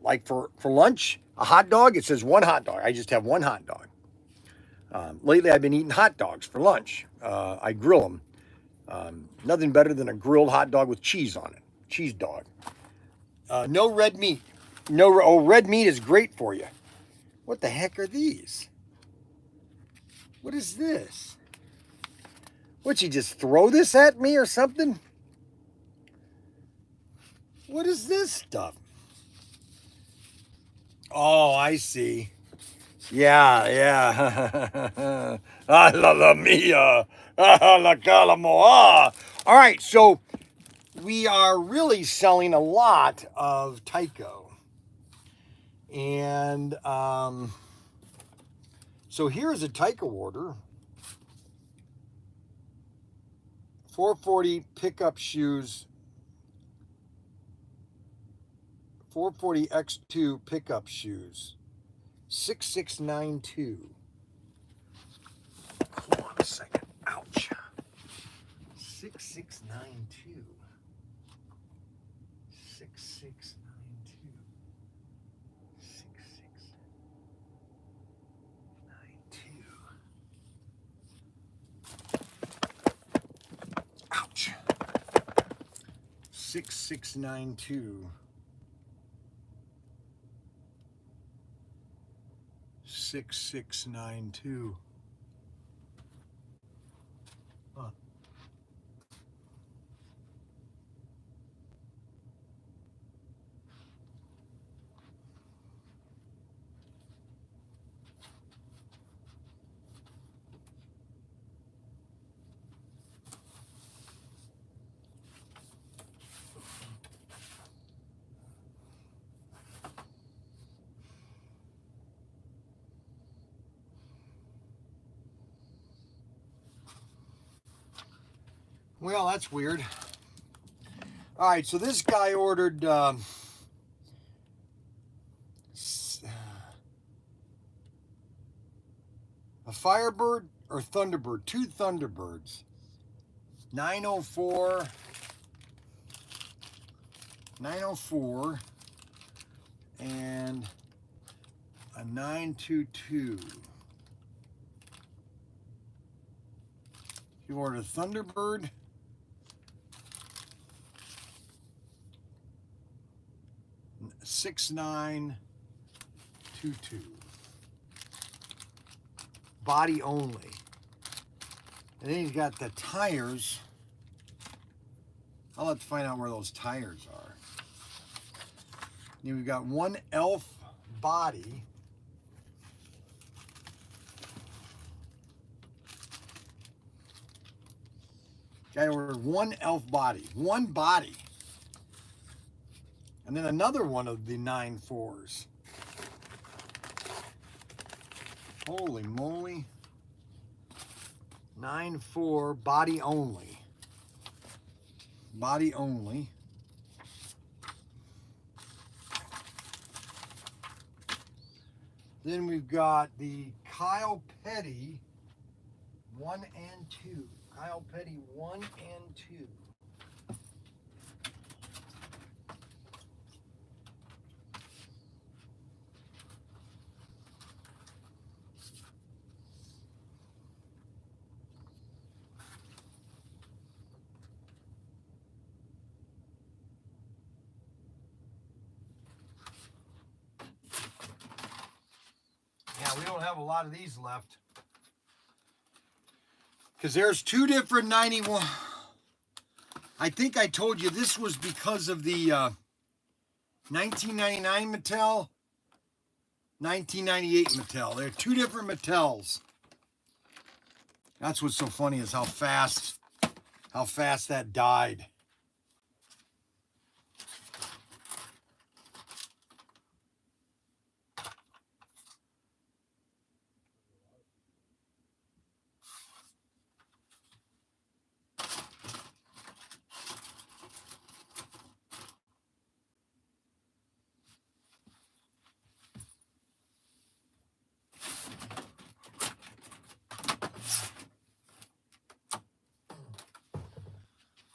[SPEAKER 1] like for lunch, a hot dog, it says 1 hot dog. I just have 1 hot dog. Lately, I've been eating hot dogs for lunch. I grill them. Nothing better than a grilled hot dog with cheese on it. Cheese dog. No red meat. Red meat is great for you. What the heck are these? What is this? Would you just throw this at me or something? What is this stuff? Oh, I see. Yeah. Ah, la mia. Ah, la calamoa. All right, so we are really selling a lot of Tyco. And so here's a Tyco order. 440 pickup shoes. 440 X2 pickup shoes. 6692. Hold on a second. Ouch. 6692. 6692. 6692. Ouch. 6692. 6692. Huh. Well, that's weird. All right, so this guy ordered a Firebird or Thunderbird, 2 Thunderbirds. 904 and a 922. You ordered a Thunderbird. $6922. Body only. And then he's got the tires. I'll have to find out where those tires are. Then we've got one elf body. Guy ordered one elf body. One body. And then another one of the 9.4s. Holy moly. 9.4 body only. Body only. Then we've got the Kyle Petty 1 and 2. Kyle Petty 1 and 2. Yeah, we don't have a lot of these left. Because there's two different 91. I think I told you this was because of the 1999 Mattel, 1998 Mattel. They're two different Mattels. That's what's so funny is how fast that died.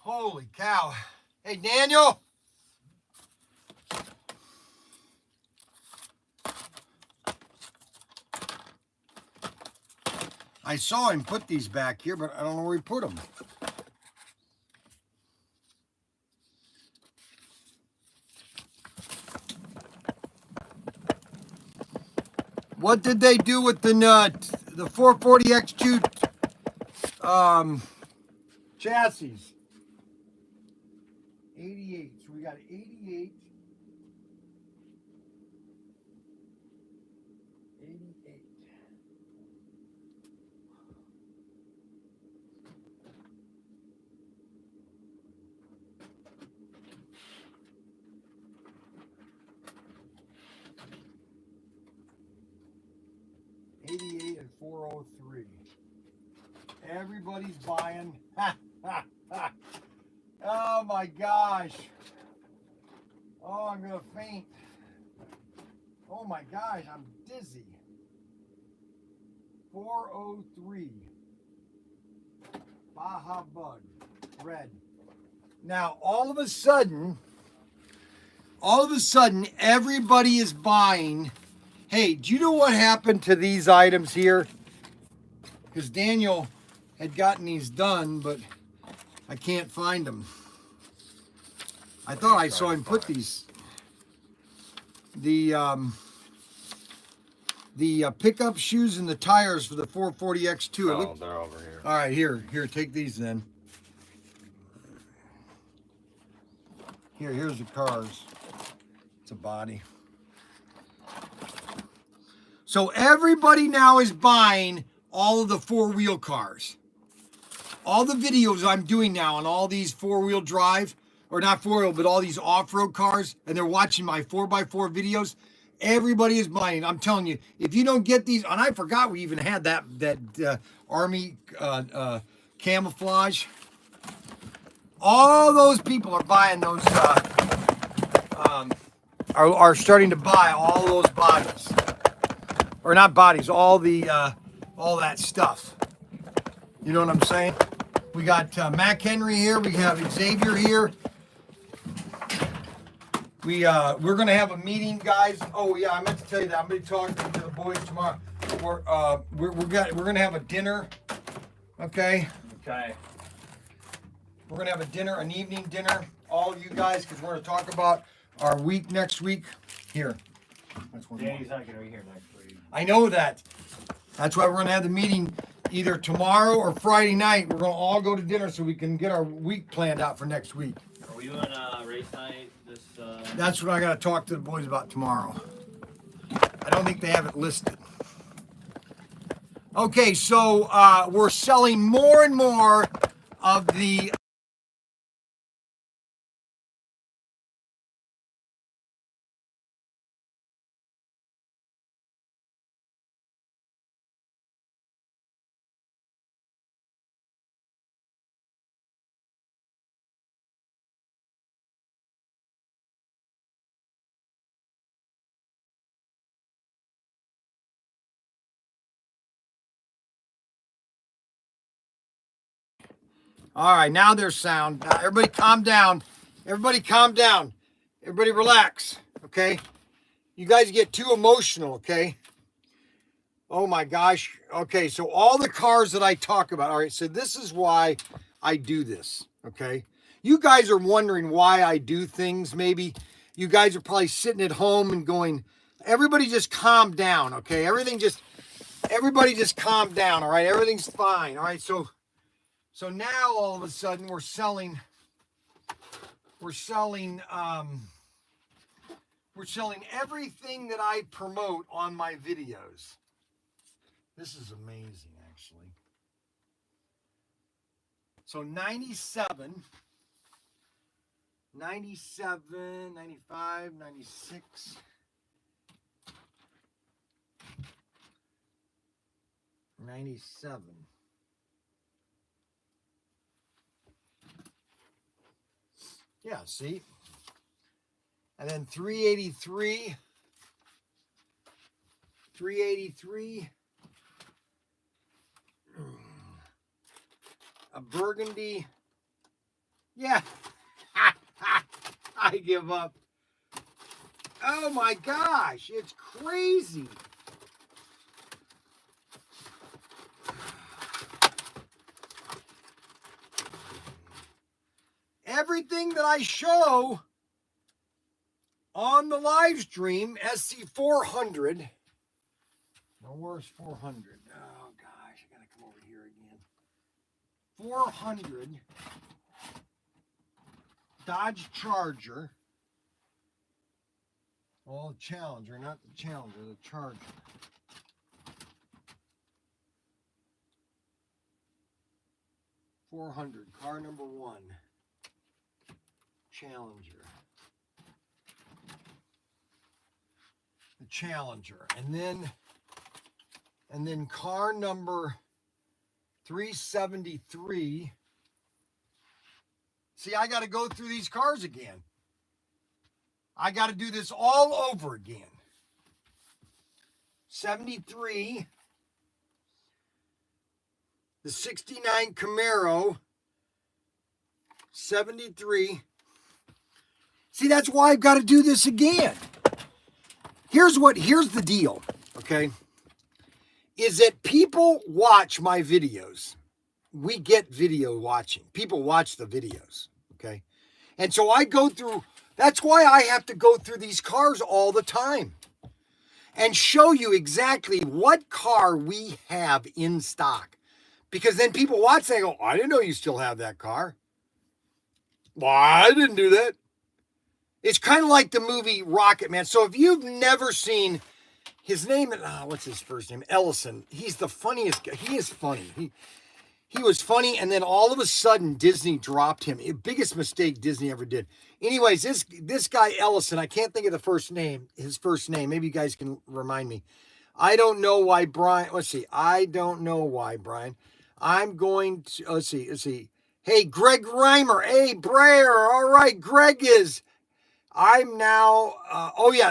[SPEAKER 1] Holy cow. Hey, Daniel. I saw him put these back here, but I don't know where he put them. What did they do with the 440X2 chassis? 88. So we got 88. 88. And 403. Everybody's buying. Oh my gosh. Oh, I'm gonna faint. Oh my gosh, I'm dizzy. 403. Baja Bug. Red. Now, all of a sudden, everybody is buying. Hey, do you know what happened to these items here? Because Daniel had gotten these done, but I can't find them. I thought I saw him put these. The pickup shoes and the tires for the 440X2.
[SPEAKER 2] Oh, they're over here.
[SPEAKER 1] All right, here, take these then. Here's the cars. It's a body. So everybody now is buying all of the four-wheel cars. All the videos I'm doing now on all these four-wheel drive, or not four-wheel, but all these off-road cars, and they're watching my 4x4 videos, everybody is buying. I'm telling you, if you don't get these, and I forgot we even had that Army camouflage. All those people are buying those, are starting to buy all those bodies. Or not bodies, all that stuff. You know what I'm saying? We got Mac Henry here. We have Xavier here. We're gonna have a meeting, guys. Oh yeah, I meant to tell you that. I'm gonna be talking to the boys tomorrow. We're gonna have a dinner. Okay.
[SPEAKER 2] Okay.
[SPEAKER 1] We're going to have a dinner, an evening dinner, all of you guys, because we're going to talk about our week next week. Here. That's one
[SPEAKER 2] Danny's not going to be here next week.
[SPEAKER 1] I know that. That's why we're going to have the meeting either tomorrow or Friday night. We're going to all go to dinner so we can get our week planned out for next week.
[SPEAKER 2] Are we doing race night this?
[SPEAKER 1] That's what I got to talk to the boys about tomorrow. I don't think they have it listed. Okay, so we're selling more and more of the All right, now there's sound. Now, everybody calm down. Everybody calm down. Everybody relax, okay? You guys get too emotional, okay? Oh my gosh. Okay, so all the cars that I talk about, all right, so this is why I do this, okay? You guys are wondering why I do things, maybe. You guys are probably sitting at home and going, everybody just calm down, okay? Everybody just calm down, all right? Everything's fine, all right? So now all of a sudden we're selling everything that I promote on my videos. This is amazing, actually. So 97, 95, 96. 97. Yeah, see? And then 383. 383. A burgundy. Yeah. I give up. Oh my gosh, it's crazy. Everything that I show on the live stream, SC400. Now, where's 400? Oh, gosh, I got to come over here again. 400 Dodge Charger. Well, Challenger, not the Challenger, the Charger. $400, car number 1. Challenger. The Challenger. And then car number 373. See, I got to go through these cars again. I got to do this all over again. 73. The 69 Camaro. 73. See, that's why I've got to do this again. Here's the deal, okay? Is that people watch my videos. We get video watching. People watch the videos, okay? And so I go through, that's why I have to go through these cars all the time and show you exactly what car we have in stock. Because then people watch, they go, I didn't know you still have that car. Well, I didn't do that. It's kind of like the movie Rocket Man. So if you've never seen his name, what's his first name? Ellison. He's the funniest guy. He is funny. He was funny, and then all of a sudden Disney dropped him. The biggest mistake Disney ever did. Anyways, this guy Ellison, I can't think of his first name. Maybe you guys can remind me. I don't know why Bryan. Let's see. I don't know why Bryan. I'm going to let's see. Hey, Greg Reimer. Hey, Breyer. All right, Greg is. I'm now,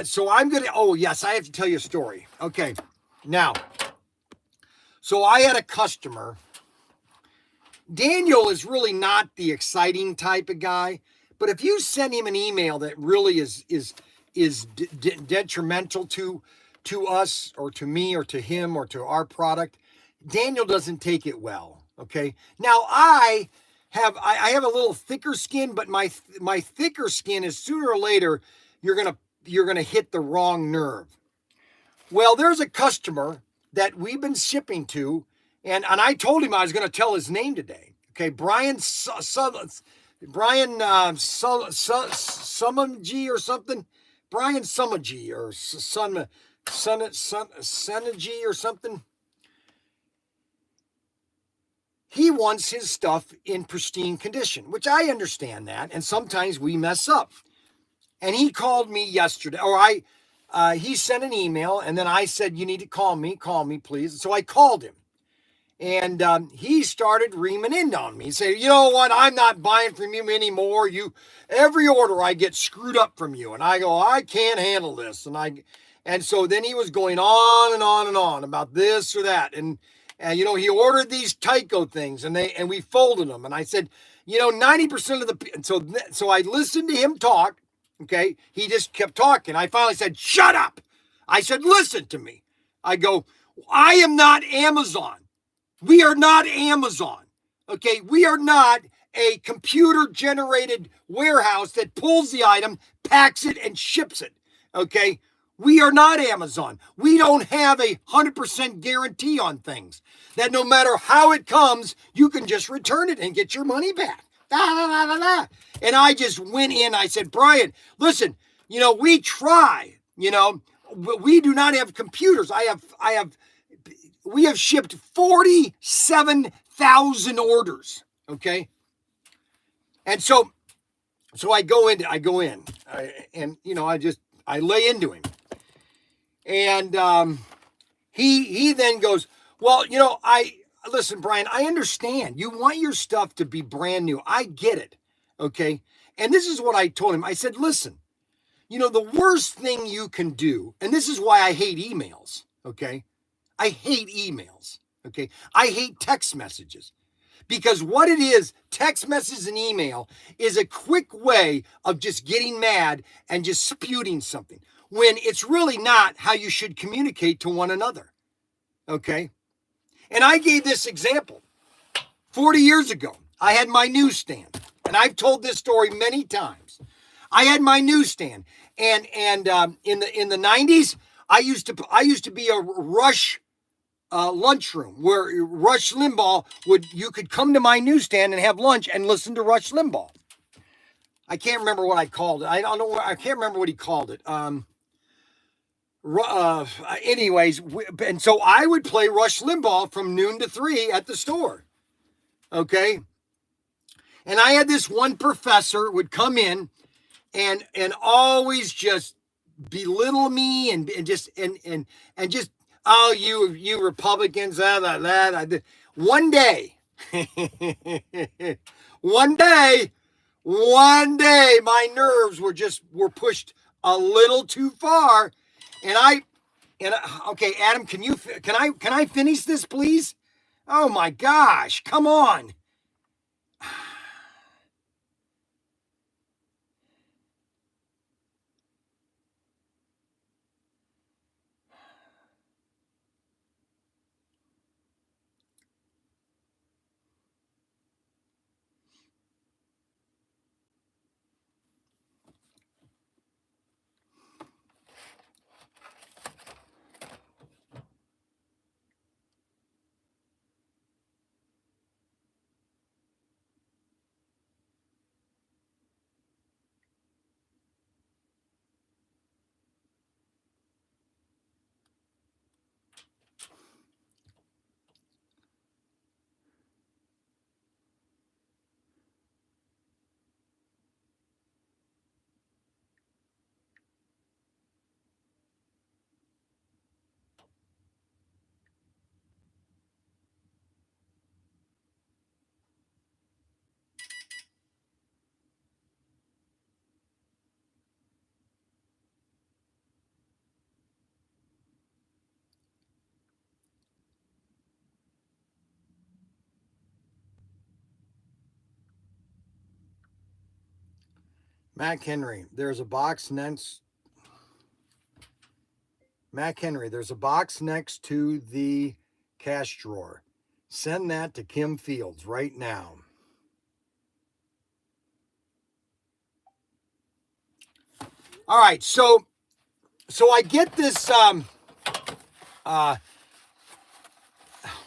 [SPEAKER 1] so I'm going to, yes, I have to tell you a story. Okay, now, so I had a customer. Daniel is really not the exciting type of guy, but if you send him an email that really is detrimental to us or to me or to him or to our product, Daniel doesn't take it well, Okay. Now I have a little thicker skin, but my thicker skin is sooner or later you're gonna hit the wrong nerve. Well, there's a customer that we've been shipping to, and I told him I was going to tell his name today. Okay, Bryan Sumaji or something, Bryan Sumaji or Sunaji or something. He wants his stuff in pristine condition, which I understand that, and sometimes we mess up. And he called me yesterday, or he sent an email, and then I said, you need to call me, please. So I called him, and he started reaming in on me. He said, you know what, I'm not buying from you anymore. Every order I get screwed up from you. And I go, I can't handle this. And so then he was going on and on and on about this or that. And he ordered these Tyco things, and we folded them. And I said, 90% of so I listened to him talk. Okay. He just kept talking. I finally said, shut up. I said, listen to me. I go, I am not Amazon. We are not Amazon. Okay. We are not a computer generated warehouse that pulls the item, packs it, and ships it. Okay. We are not Amazon. We don't have 100% guarantee on things that no matter how it comes, you can just return it and get your money back. And I just went in. I said, Bryan, listen, we try, we do not have computers. We have shipped 47,000 orders. Okay. And so I go in, I lay into him. And he then goes, well, listen, Bryan, I understand. You want your stuff to be brand new. I get it. Okay. And this is what I told him. I said, listen, the worst thing you can do, and this is why I hate emails. Okay. I hate emails. Okay. I hate text messages, because what it is, text message and email is a quick way of just getting mad and just spewing something when it's really not how you should communicate to one another. Okay. And I gave this example 40 years ago. I had my newsstand, and I've told this story many times. I had my newsstand, and in the 90s, I used to be a Rush lunchroom where Rush Limbaugh you could come to my newsstand and have lunch and listen to Rush Limbaugh. I can't remember what I called it. I can't remember what he called it. Anyways, and so I would play Rush Limbaugh from noon to 3 at the store. Okay. And I had this one professor would come in and always just belittle me and just, oh, you Republicans, that. One day, one day, my nerves were pushed a little too far. Okay, Adam, can I finish this, please? Oh my gosh, come on. Mac Henry, there's a box next to the cash drawer. Send that to Kim Fields right now. All right, so I get this.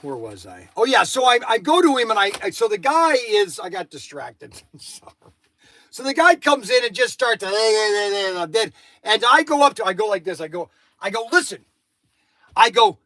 [SPEAKER 1] Where was I? Oh yeah, so I go to him and so the guy is. I got distracted. So the guy comes in and just starts to, and I go up to. I go like this. I go. Listen. I go.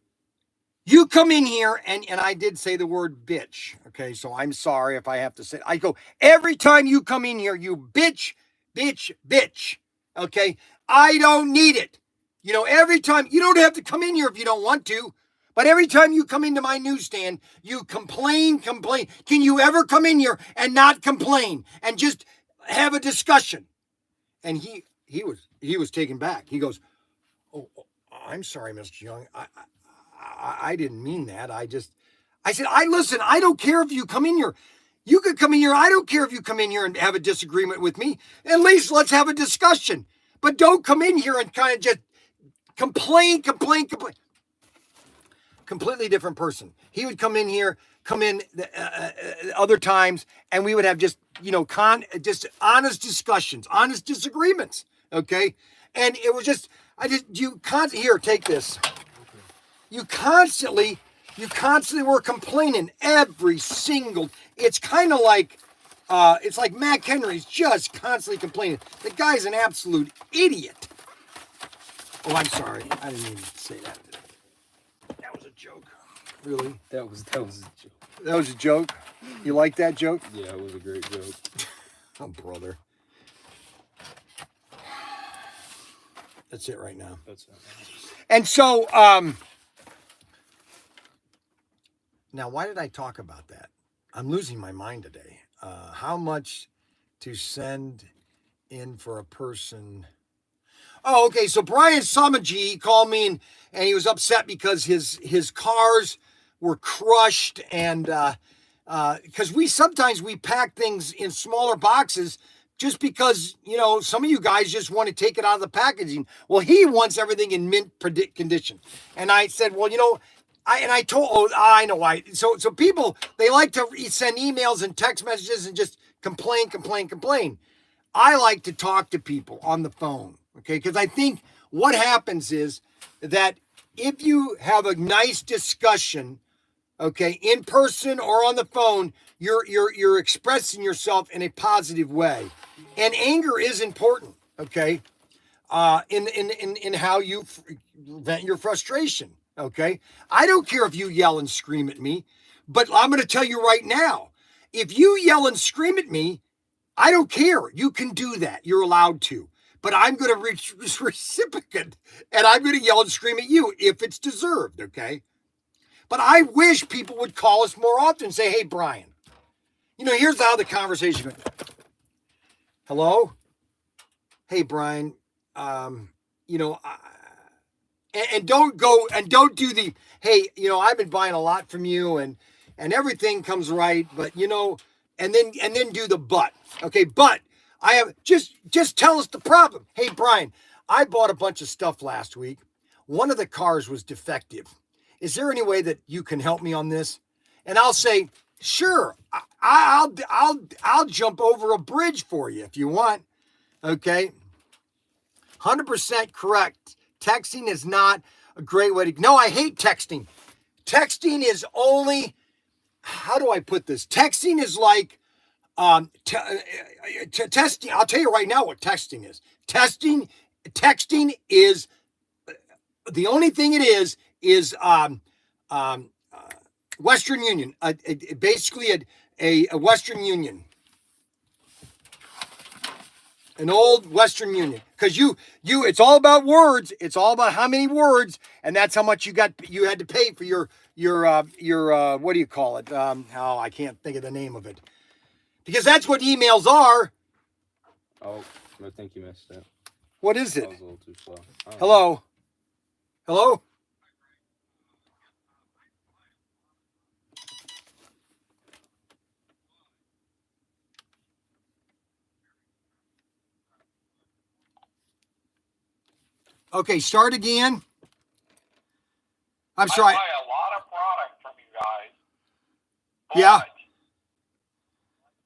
[SPEAKER 1] You come in here, and I did say the word bitch. Okay, so I'm sorry if I have to say. I go, every time you come in here, you bitch, bitch, bitch. Okay, I don't need it. You know, every time, you don't have to come in here if you don't want to, but every time you come into my newsstand, you complain. Can you ever come in here and not complain and just have a discussion? And he was taken back. He goes, oh, I'm sorry, Mr. Young. I didn't mean that. I said, listen, I don't care if you come in here. You could come in here. I don't care if you come in here and have a disagreement with me. At least let's have a discussion. But don't come in here and kind of just complain. Completely different person. He would come in other times, and we would have just, just honest discussions, honest disagreements. Okay. And it was just, here, take this. You constantly were complaining every single. It's kind of like, it's like Mac Henry's just constantly complaining. The guy's an absolute idiot. Oh, I'm sorry. I didn't mean to say that. That was a joke. Really?
[SPEAKER 3] That was a joke.
[SPEAKER 1] That was a joke? You like that joke?
[SPEAKER 3] Yeah, it was a great joke.
[SPEAKER 1] Oh, brother. That's it right now.
[SPEAKER 3] That's it.
[SPEAKER 1] And so, now, why did I talk about that? I'm losing my mind today. How much to send in for a person? Oh, okay. So Bryan Samaji called me and he was upset because his cars were crushed, and because sometimes we pack things in smaller boxes just because, some of you guys just want to take it out of the packaging. Well, he wants everything in mint condition. And I said, well, I know why. So people, they like to send emails and text messages and just complain. I like to talk to people on the phone, okay? Because I think what happens is that if you have a nice discussion, okay, in person or on the phone, you're expressing yourself in a positive way, and anger is important, okay? In how you vent your frustration. Okay. I don't care if you yell and scream at me, but I'm going to tell you right now, if you yell and scream at me, I don't care. You can do that. You're allowed to, but I'm going to reciprocate, and I'm going to yell and scream at you if it's deserved. Okay. But I wish people would call us more often and say, hey, Bryan, here's how the conversation goes. Hello. Hey, Bryan. And don't do the, hey, I've been buying a lot from you and everything comes right, but and then do the but. Okay, but I have just tell us the problem. Hey, Bryan, I bought a bunch of stuff last week. One of the cars was defective. Is there any way that you can help me on this? And I'll say, sure, I'll jump over a bridge for you if you want. Okay. 100% correct. Texting is not a great way to... No, I hate texting. Texting is only... How do I put this? Texting is like... testing. I'll tell you right now what texting is. Texting is... The only thing it is Western Union. Basically a Western Union. An old Western Union, because it's all about words. It's all about how many words, and that's how much you had to pay for your what do you call it? I can't think of the name of it, because that's what emails are.
[SPEAKER 3] Oh, I think you missed it.
[SPEAKER 1] What is it?
[SPEAKER 3] I was a little too slow.
[SPEAKER 1] Hello. Hello. Okay, start again. I'm sorry.
[SPEAKER 4] I buy a lot of product from you guys,
[SPEAKER 1] Yeah.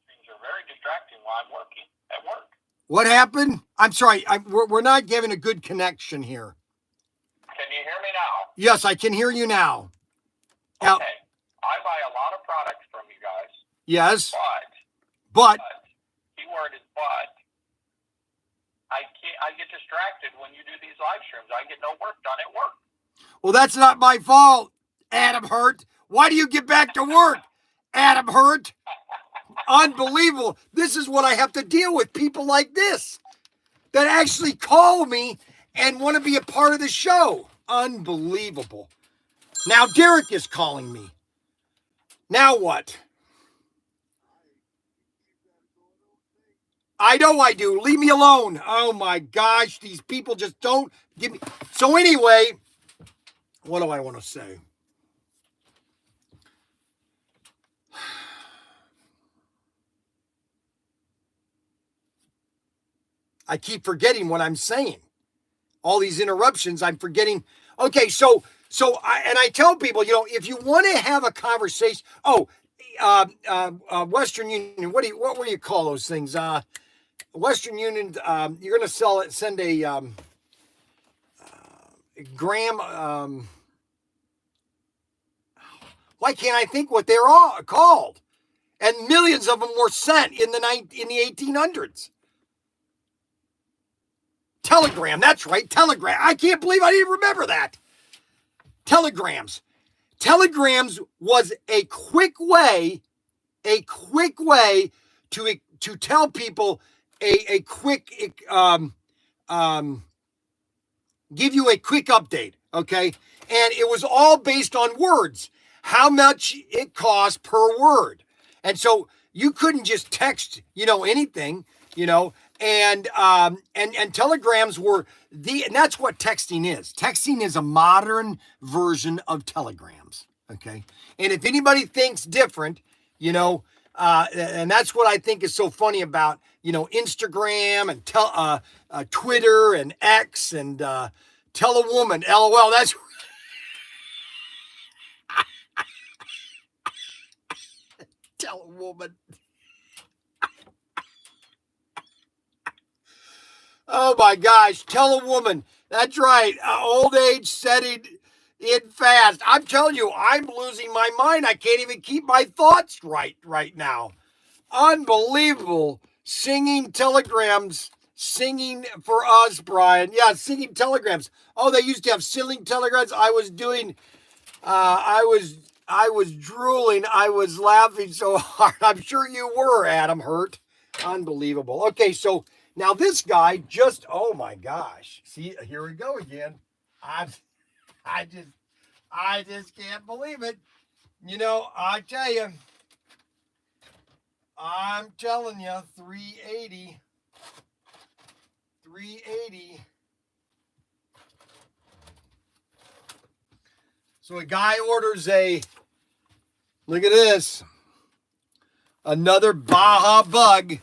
[SPEAKER 4] Things are very distracting while I'm working at work.
[SPEAKER 1] What happened? I'm sorry. We're not getting a good connection here.
[SPEAKER 4] Can you hear me now?
[SPEAKER 1] Yes, I can hear you now.
[SPEAKER 4] Okay. I buy a lot of products from you guys,
[SPEAKER 1] Yes,
[SPEAKER 4] but
[SPEAKER 1] but
[SPEAKER 4] keyword is but. I get distracted when you do these live streams. I get no work done at work.
[SPEAKER 1] well, that's not my fault, Adam Hurt. Why do you get back to work, Adam Hurt? Unbelievable. This is what I have to deal with. People like this that actually call me and want to be a part of the show. Unbelievable. Now Derek is calling me. Now what? I know I do. Leave me alone. Oh my gosh. These people just don't give me. So anyway, what do I want to say? I keep forgetting what I'm saying. All these interruptions, I'm forgetting. Okay, so I tell people, you know, if you want to have a conversation, Western Union, what do you call those things? Western Union, you're gonna send a gram. Why can't I think what they're all called? And millions of them were sent in the 1800s. Telegram, that's right, telegram. I can't believe I didn't remember that. Telegrams. Telegrams was a quick way to tell people a quick give you a quick update, okay? And it was all based on words, how much it cost per word. And so you couldn't just text, you know, anything, you know, and telegrams were and that's what texting is. Texting is a modern version of telegrams, okay? And if anybody thinks different, you know, and that's what I think is so funny about, you know, Instagram and Twitter and X and tell a woman, LOL, that's tell a woman. Oh my gosh, tell a woman. That's right. Old age setting in fast. I'm telling you, I'm losing my mind. I can't even keep my thoughts right now. Unbelievable. Singing telegrams, singing for us, Bryan. Yeah, singing telegrams. Oh, they used to have singing telegrams. I was drooling. I was laughing so hard. I'm sure you were, Adam Hurt. Unbelievable. Okay, so now this guy just, oh my gosh. See, here we go again. I just can't believe it. You know, I'm telling you, 380. So a guy orders look at this, another Baja Bug.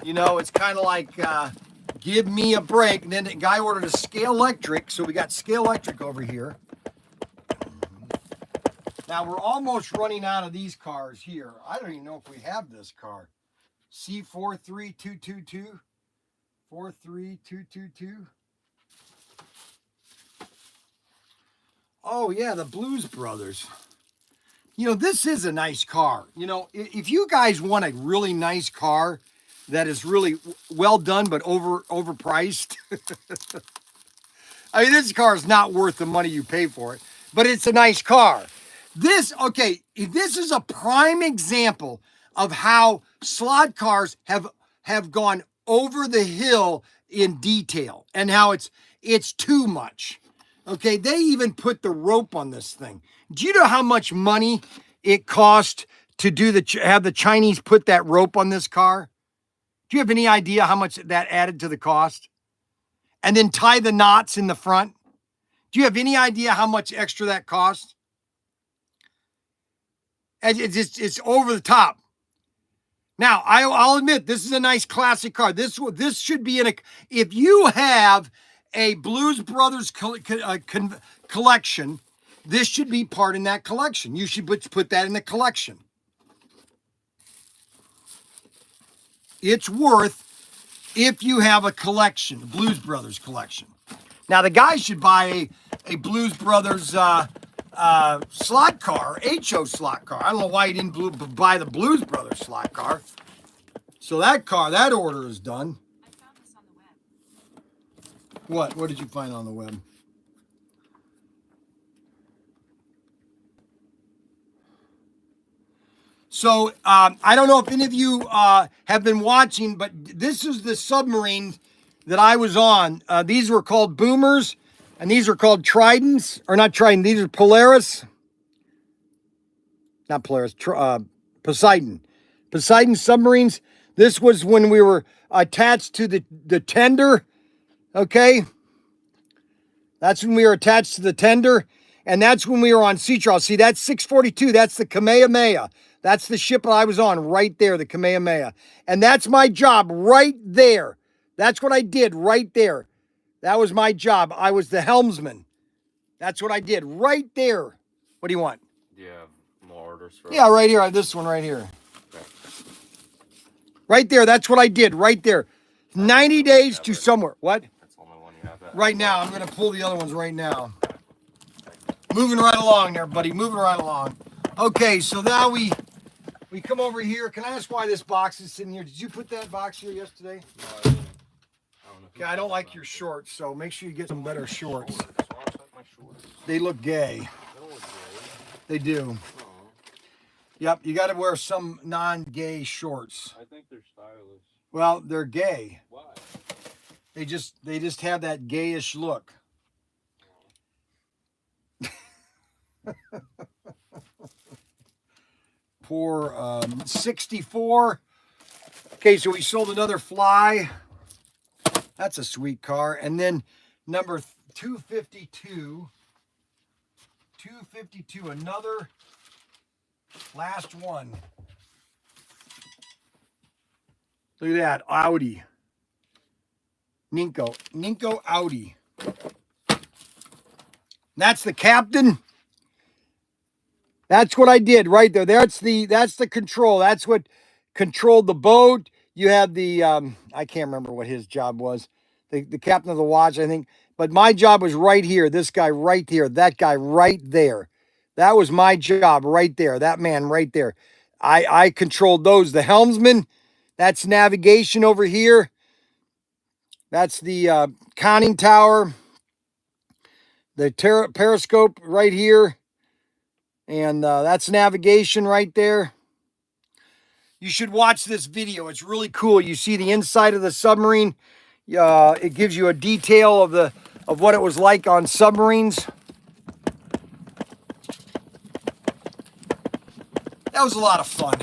[SPEAKER 1] You know, it's kind of like, give me a break. And then the guy ordered a Scale Electric. So we got Scale Electric over here. Now we're almost running out of these cars here. I don't even know if we have this car. C43222. 43222. Oh yeah, the Blues Brothers. You know, this is a nice car. You know, if you guys want a really nice car that is really well done but overpriced. I mean, this car is not worth the money you pay for it, but it's a nice car. This is a prime example of how slot cars have gone over the hill in detail and how it's too much. Okay, they even put the rope on this thing. Do you know how much money it cost to have the Chinese put that rope on this car? Do you have any idea how much that added to the cost? And then tie the knots in the front. Do you have any idea how much extra that cost? It's over the top. Now, I'll admit, this is a nice classic car. This should be if you have a Blues Brothers collection, this should be part in that collection. You should put that in the collection. it's worth if you have a collection, a Blues Brothers collection. Now, the guy should buy a Blues Brothers slot car, HO slot car. I don't know why he didn't buy the Blues Brothers slot car. So that order is done.
[SPEAKER 5] I found this on the web.
[SPEAKER 1] What? What did you find on the web? So I don't know if any of you have been watching, but this is the submarine that I was on. These were called Boomers, and these are called Tridents, or not Trident. These are Polaris. Not Polaris. Poseidon. Poseidon submarines. This was when we were attached to the tender. Okay. That's when we were attached to the tender. And that's when we were on sea trial. See, that's 642. That's the Kamehameha. That's the ship I was on right there, the Kamehameha. And that's my job right there. That's what I did right there. That was my job. I was the helmsman. That's what I did right there. What do you want?
[SPEAKER 3] Do you have more orders for
[SPEAKER 1] Yeah, right here. This one right here.
[SPEAKER 3] Okay.
[SPEAKER 1] Right there. That's what I did right there. 90 days to somewhere. What?
[SPEAKER 3] That's the only one you have.
[SPEAKER 1] Right now. I'm going to pull the other ones right now. Moving right along there, buddy. Moving right along. Okay, so now we come over here. Can I ask why this box is sitting here? Did you put that box here yesterday?
[SPEAKER 3] No, I didn't.
[SPEAKER 1] Okay, I don't like your shorts, so make sure you get some better shorts. They look gay. They do. Yep, you got to wear some non-gay shorts.
[SPEAKER 3] I think they're stylish.
[SPEAKER 1] Well, they're gay.
[SPEAKER 3] Why?
[SPEAKER 1] They just have that gayish look. Poor 64. Okay, so we sold another Fly. That's a sweet car. And then number 252. 252, another last one. Look at that, Audi. Ninko Audi. That's the captain. That's what I did right there. That's the control. That's what controlled the boat. You have the I can't remember what his job was. The captain of the watch, I think. But my job was right here. This guy right here. That guy right there. That was my job right there. That man right there. I controlled those. The helmsman. That's navigation over here. That's the conning tower. The periscope right here. And that's navigation right there. You should watch this video. It's really cool. You see the inside of the submarine. It gives you a detail of what it was like on submarines. That was a lot of fun.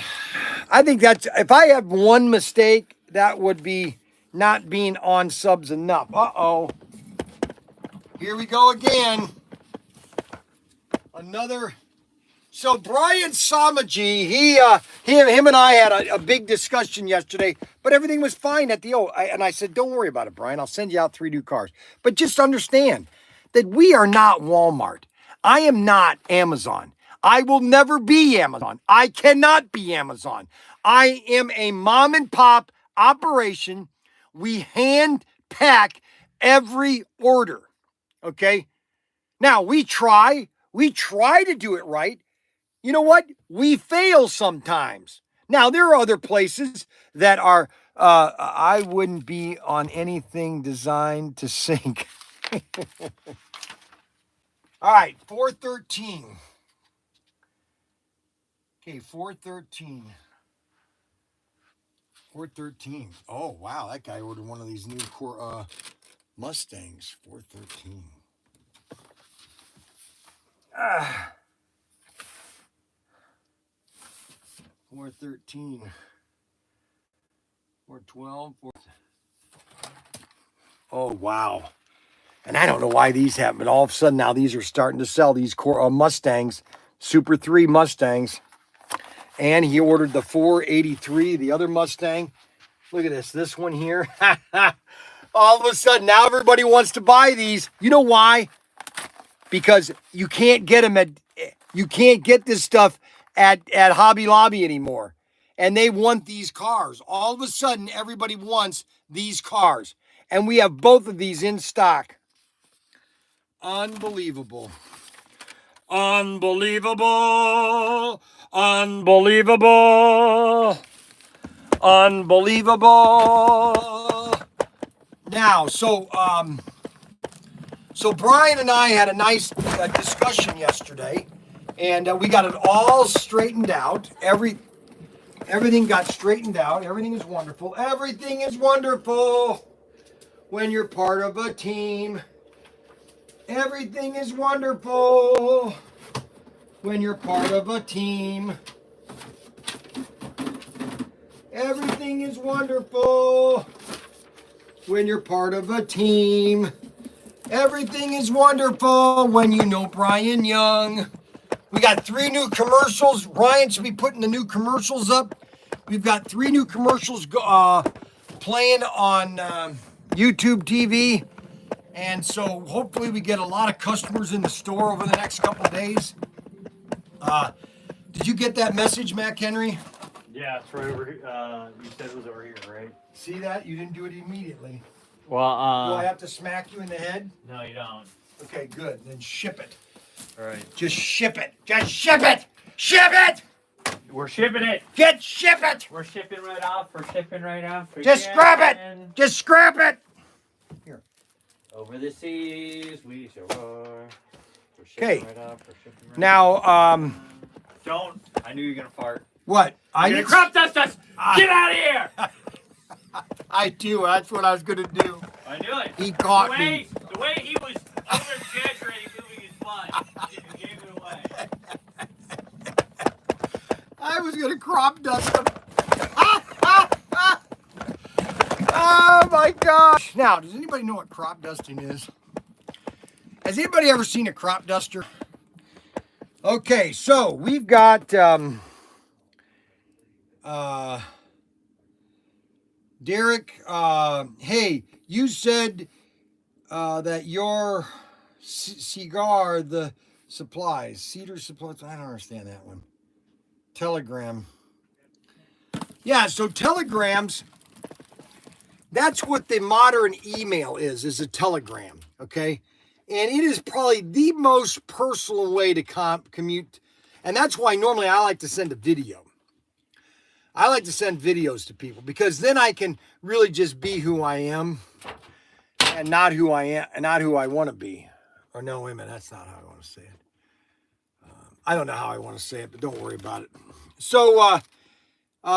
[SPEAKER 1] I think that's, if I have one mistake, that would be not being on subs enough. Uh-oh. Here we go again. Another. So Bryan Samaji, him and I had a big discussion yesterday, but everything was fine at the and I said, don't worry about it, Bryan. I'll send you out 3 new cars. But just understand that we are not Walmart. I am not Amazon. I will never be Amazon. I cannot be Amazon. I am a mom and pop operation. We hand pack every order. Okay? Now, we try to do it right. You know what? We fail sometimes. Now, there are other places that are, I wouldn't be on anything designed to sink. All right, 413. Okay, 413. 413. Oh, wow, that guy ordered one of these new Mustangs. 413. 413. 412. Oh, wow. And I don't know why these happen, but all of a sudden now these are starting to sell, these Mustangs, Super 3 Mustangs. And he ordered the 483, the other Mustang. Look at this one here. All of a sudden, now everybody wants to buy these. You know why? Because you can't get them you can't get this stuff at Hobby Lobby anymore. and they want these cars. All of a sudden, everybody wants these cars. And we have both of these in stock. Unbelievable. Unbelievable. Unbelievable. Unbelievable. Now, so Bryan and I had a nice discussion yesterday, and we got it all straightened out. Everything got straightened out. Everything is wonderful. Everything is wonderful when you're part of a team. Everything is wonderful when you're part of a team. Everything is wonderful when you're part of a team. Everything is wonderful when you know Bryan Young. We got 3 new commercials. Ryan should be putting the new commercials up. We've got 3 new commercials playing on YouTube TV. And so hopefully we get a lot of customers in the store over the next couple of days. Did you get that message, Mac Henry?
[SPEAKER 2] Yeah, it's right over here. You said it was over here, right?
[SPEAKER 1] See that? You didn't do it immediately.
[SPEAKER 2] Well,
[SPEAKER 1] Do I have to smack you in the head?
[SPEAKER 2] no, you don't.
[SPEAKER 1] Okay, good. Then ship it.
[SPEAKER 2] All right.
[SPEAKER 1] Just ship it. Just ship it. Ship it.
[SPEAKER 2] We're shipping it.
[SPEAKER 1] Ship it.
[SPEAKER 2] We're shipping right off. We're shipping right off.
[SPEAKER 1] Just scrap it. Just scrap it.
[SPEAKER 2] Over the seas, we shall roar. We're
[SPEAKER 1] Okay.
[SPEAKER 2] shipping right off. We're shipping right
[SPEAKER 1] Now,
[SPEAKER 2] Don't. I knew you were going to fart.
[SPEAKER 1] what?
[SPEAKER 2] You're going to crop dust us. Get out of here.
[SPEAKER 1] I do. That's what I was gonna do.
[SPEAKER 2] I knew it.
[SPEAKER 1] He caught me.
[SPEAKER 2] The way he was over-exaggerating moving his butt, you gave it away.
[SPEAKER 1] I was gonna crop dust him. Oh my gosh! Now, does anybody know what crop dusting is? Has anybody ever seen a crop duster? Okay, so we've got Derek. Hey, you said that your cigar, the supplies, cedar supplies. I don't understand that one. Telegram. Yeah, so telegrams. That's what the modern email is a telegram. Okay. And it is probably the most personal way to commute. And that's why normally I like to send a video. I like to send videos to people because then I can really just be who I am and not who I am and not who I want to be. Or no, wait a minute, that's not how I want to say it. I don't know how I want to say it, but don't worry about it. So,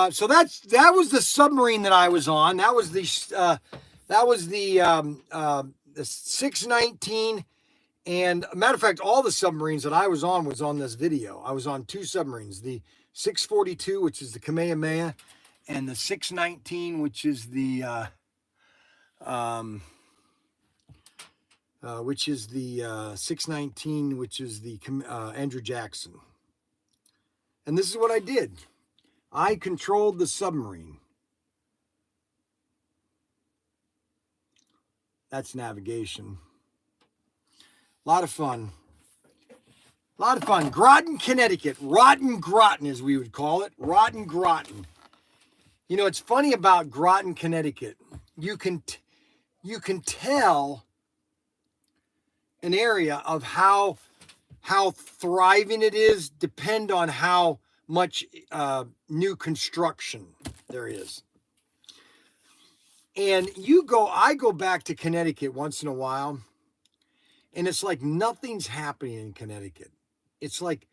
[SPEAKER 1] so that was the submarine that I was on. That was the 619, and a matter of fact, all the submarines that I was on this video. I was on 2 submarines: the 642, which is the Kamehameha, and the 619, which is the 619, which is the Andrew Jackson. And this is what I did. I controlled the submarine. That's navigation. A lot of fun. A lot of fun. Groton, Connecticut. Rotten Groton, as we would call it. Rotten Groton. You know, it's funny about Groton, Connecticut. You can tell an area of how thriving it is depend on how much new construction there is. And I go back to Connecticut once in a while, and it's like nothing's happening in Connecticut. It's like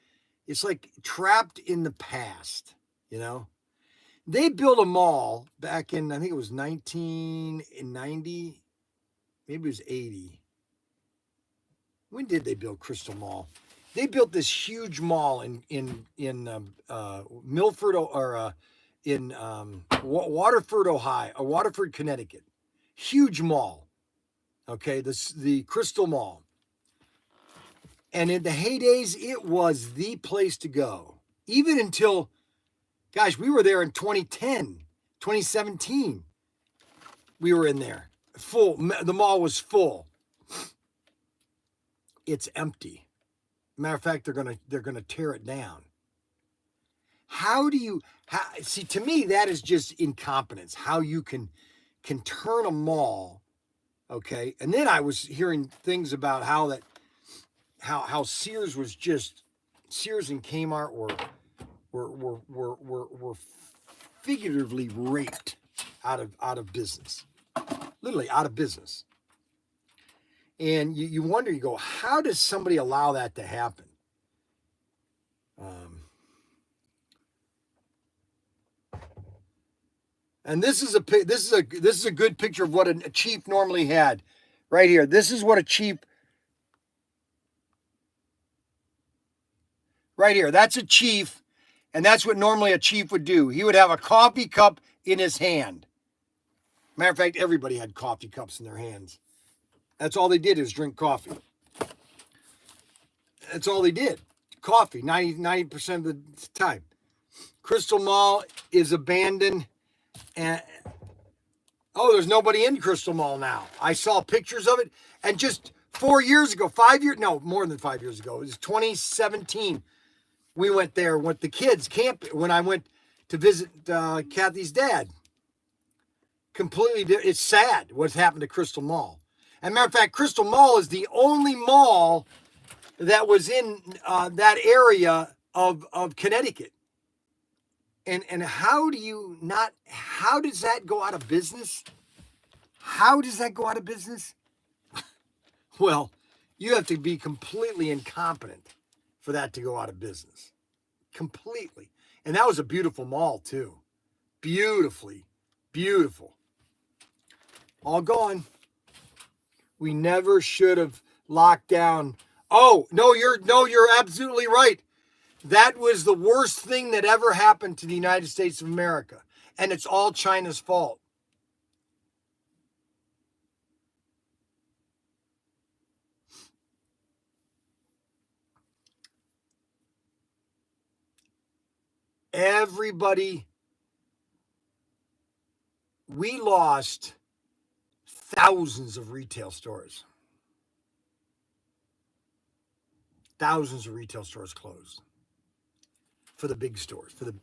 [SPEAKER 1] trapped in the past, you know? They built a mall back in, I think it was 1990, maybe it was 80. When did they build Crystal Mall? They built this huge mall in Milford or in Waterford, Ohio, or Waterford, Connecticut. Huge mall. Okay, the Crystal Mall. And in the heydays, it was the place to go. Even until, gosh, we were there in 2010, 2017. We were in there. Full. The mall was full. It's empty. Matter of fact, they're gonna tear it down. how do you see? To me, that is just incompetence. How you can turn a mall, okay? And then I was hearing things about how Sears was just Sears and Kmart were figuratively raped out of business, literally out of business. And you wonder, you go, how does somebody allow that to happen? And this is a good picture of what a Chief normally had, right here. This is what a Chief. Right here, that's a Chief, and that's what normally a Chief would do. He would have a coffee cup in his hand. Matter of fact, everybody had coffee cups in their hands. That's all they did is drink coffee. That's all they did. Coffee, 90% of the time. Crystal Mall is abandoned. And there's nobody in Crystal Mall now. I saw pictures of it. And just 4 years ago, 5 years, no, more than 5 years ago, it was 2017. We went there with the kids when I went to visit Kathy's dad. Completely, it's sad what's happened to Crystal Mall. As a matter of fact, Crystal Mall is the only mall that was in that area of Connecticut. And how does that go out of business? How does that go out of business? Well, you have to be completely incompetent for that to go out of business. Completely. And that was a beautiful mall too. Beautifully, beautiful. All gone. We never should have locked down. Oh, no, you're absolutely right. That was the worst thing that ever happened to the United States of America. And it's all China's fault. Everybody, we lost thousands of retail stores. Thousands of retail stores closed. For the big stores, for the,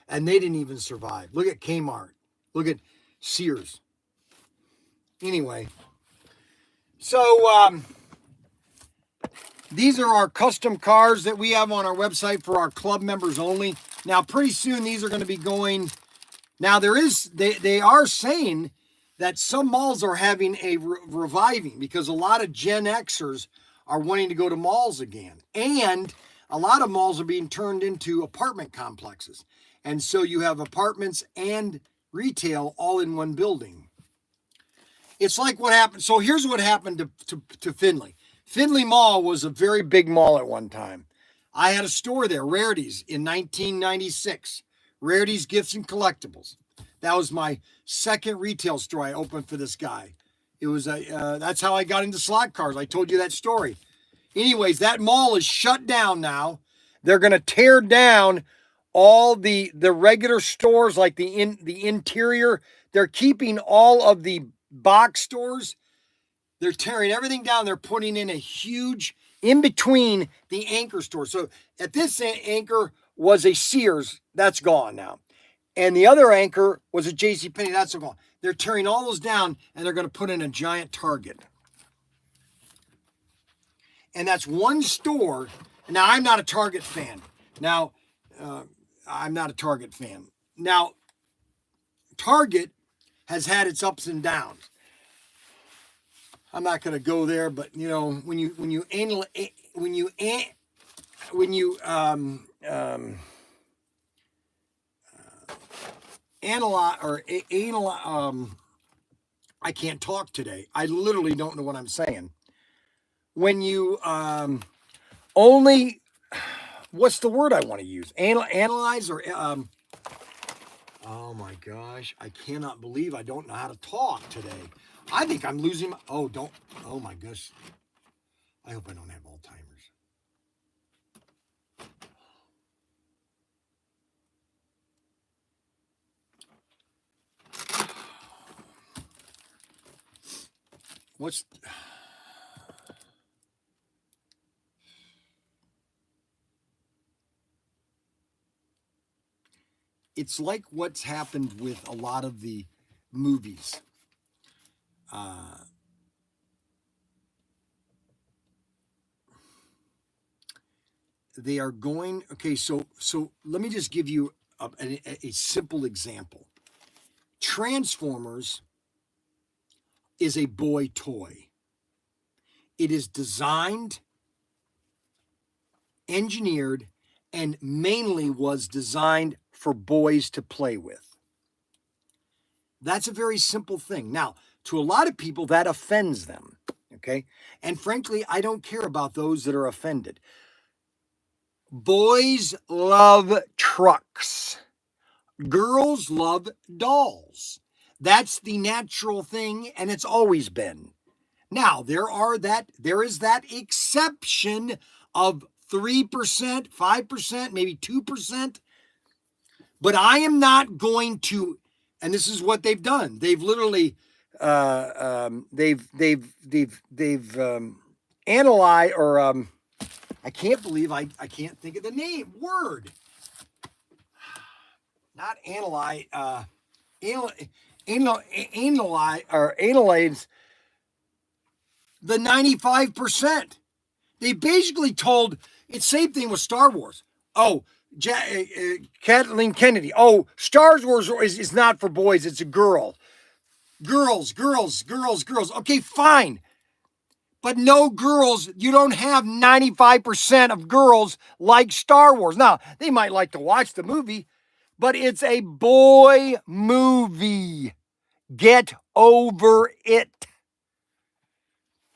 [SPEAKER 1] and they didn't even survive. Look at Kmart. Look at Sears. Anyway, so these are our custom cars that we have on our website for our club members only. Now, pretty soon these are going to be going. Now they are saying that some malls are having a reviving because a lot of Gen Xers are wanting to go to malls again, and a lot of malls are being turned into apartment complexes. And so you have apartments and retail all in one building. It's like what happened. So here's what happened to Findlay. Findlay Mall was a very big mall at one time. I had a store there, Rarities, in 1996. Rarities Gifts and Collectibles. That was my second retail store I opened for this guy. It was that's how I got into slot cars. I told you that story. Anyways, that mall is shut down now. They're going to tear down all the regular stores, like the interior. They're keeping all of the box stores. They're tearing everything down. They're putting in a huge in between the anchor store. So at this anchor was a Sears. That's gone now. And the other anchor was a JCPenney. That's gone. They're tearing all those down, and they're going to put in a giant Target. And that's one store. Now, I'm not a Target fan. Now, I'm not a Target fan. Now, Target has had its ups and downs. I'm not going to go there, but you know, when you analyze, I can't talk today. I literally don't know what I'm saying. When you only, what's the word I want to use? Analyze or, oh my gosh, I cannot believe I don't know how to talk today. I think I'm losing my, oh my gosh. I hope I don't have Alzheimer's. What's, it's like what's happened with a lot of the movies. They are going, okay, so let me just give you a simple example. Transformers is a boy toy. It is designed, engineered, and mainly was designed for boys to play with. That's a very simple thing. Now, to a lot of people, that offends them, okay? And frankly, I don't care about those that are offended. Boys love trucks. Girls love dolls. That's the natural thing, and it's always been. Now, there is that exception of 3%, 5%, maybe 2%. But I am not going to, and this is what they've done. They've literally, they've analyzed, or I can't believe I can't think of the word. Not analyze, analyze the 95%. They basically told, it's same thing with Star Wars. Oh, Kathleen Kennedy. Oh, Star Wars is not for boys, it's a girl. Girls. Okay, fine. But no girls, you don't have 95% of girls like Star Wars. Now, they might like to watch the movie, but it's a boy movie. Get over it.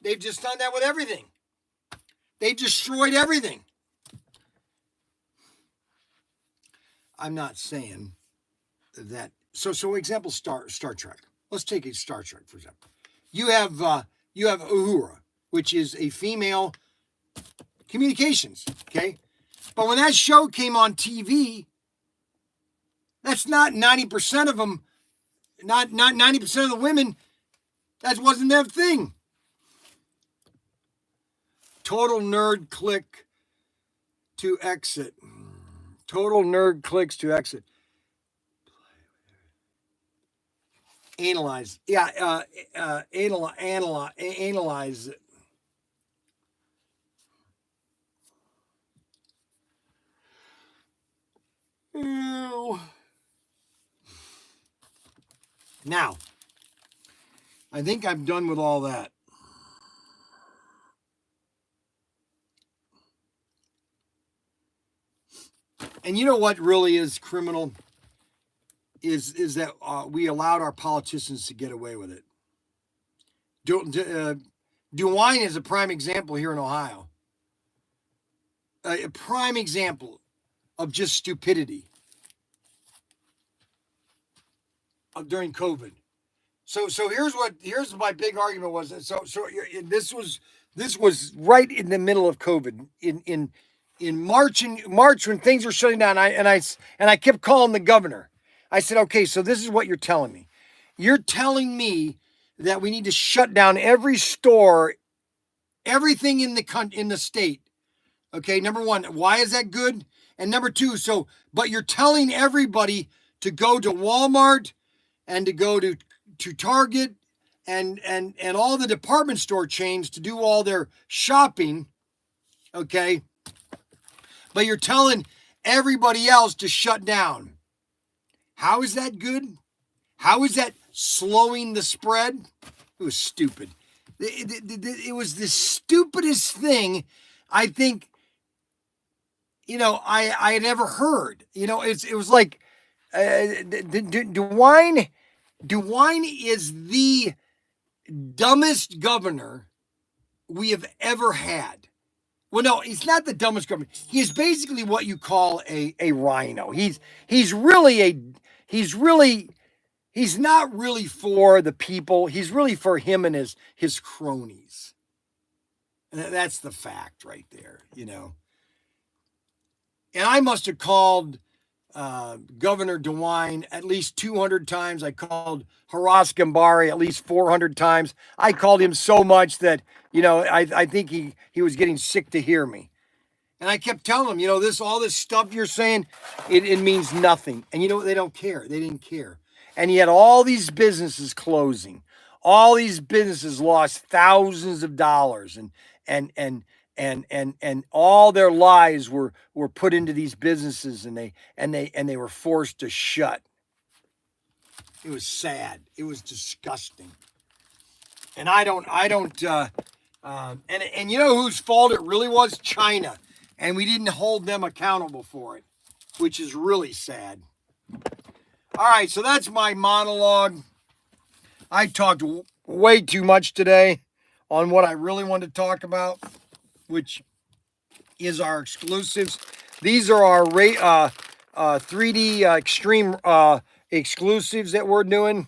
[SPEAKER 1] They've just done that with everything. They've destroyed everything. I'm not saying that. So example, Star Trek. Let's take a Star Trek, for example. You have Uhura, which is a female communications, okay? But when that show came on TV, that's not 90% of them, not 90% of the women, that wasn't their thing. Total nerd click to exit. Total nerd clicks to exit. Analyze. Yeah, analyze it. Ew. Now, I think I'm done with all that. And you know what really is criminal? Is that we allowed our politicians to get away with it. DeWine is a prime example here in Ohio. A prime example of just stupidity during COVID. So here's my big argument was. So this was right in the middle of COVID in March when things were shutting down. I kept calling the governor. I said, okay, so this is what you're telling me. You're telling me that we need to shut down every store, everything in the state. Okay, number one, why is that good? And number two, but you're telling everybody to go to Walmart and to go to Target and all the department store chains to do all their shopping. Okay, but you're telling everybody else to shut down. How is that good? How is that slowing the spread? It was stupid. It was the stupidest thing I think, I had ever heard. It was like DeWine is the dumbest governor we have ever had. Well, no, he's not the dumbest governor. He's basically what you call a rhino. He's not really for the people. He's really for him and his cronies. And that's the fact right there, And I must have called Governor DeWine at least 200 times. I called Haras Gambari at least 400 times. I called him so much that, I think he was getting sick to hear me. And I kept telling them, you know, all this stuff you're saying, it means nothing. And you know what? They don't care. They didn't care. And yet all these businesses closing, all these businesses lost thousands of dollars, and all their lives were put into these businesses, and they were forced to shut. It was sad. It was disgusting. And and you know whose fault it really was? China. And we didn't hold them accountable for it, which is really sad. All right, so that's my monologue. I talked way too much today on what I really wanted to talk about, which is our exclusives. These are our 3D extreme exclusives that we're doing.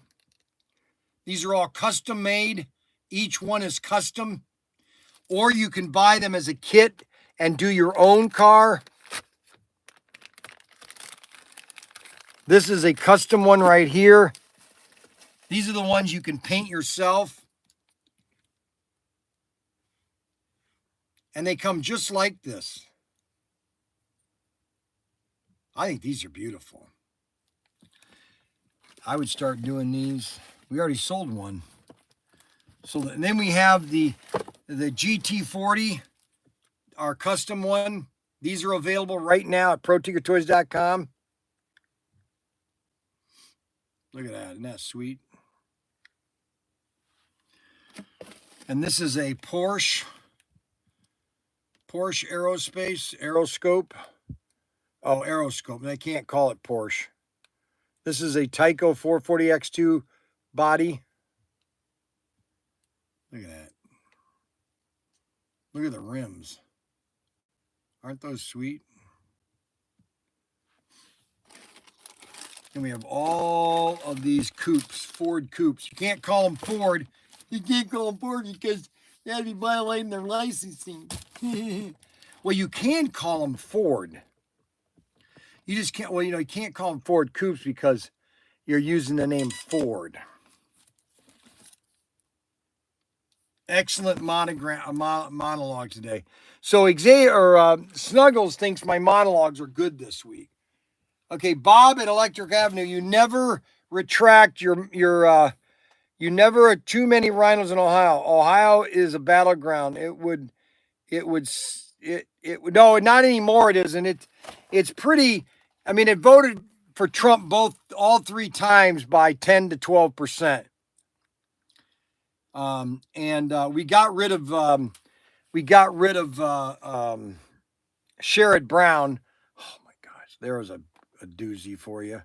[SPEAKER 1] These are all custom made. Each one is custom. Or you can buy them as a kit and do your own car. This is a custom one right here. These are the ones you can paint yourself. And they come just like this. I think these are beautiful. I would start doing these. We already sold one. And then we have the GT40, our custom one. These are available right now at ProTinkerToys.com. Look at that. Isn't that sweet? And this is a Porsche Aeroscope. Oh, Aeroscope. They can't call it Porsche. This is a Tyco 440X2 body. Look at that. Look at the rims. Aren't those sweet? And we have all of these coupes, Ford coupes. You can't call them Ford. You can't call them Ford because that'd be violating their licensing. Well, you can call them Ford. You just can't, well, you know, you can't call them Ford coupes because you're using the name Ford. Excellent monologue today. So Snuggles thinks my monologues are good this week. Okay, Bob at Electric Avenue, you never retract you never are too many rhinos in Ohio. Ohio is a battleground. No, not anymore. It isn't. It's pretty. I mean, it voted for Trump all 3 times by 10 to 12%. We got rid of Sherrod Brown. Oh my gosh, there was a doozy for you.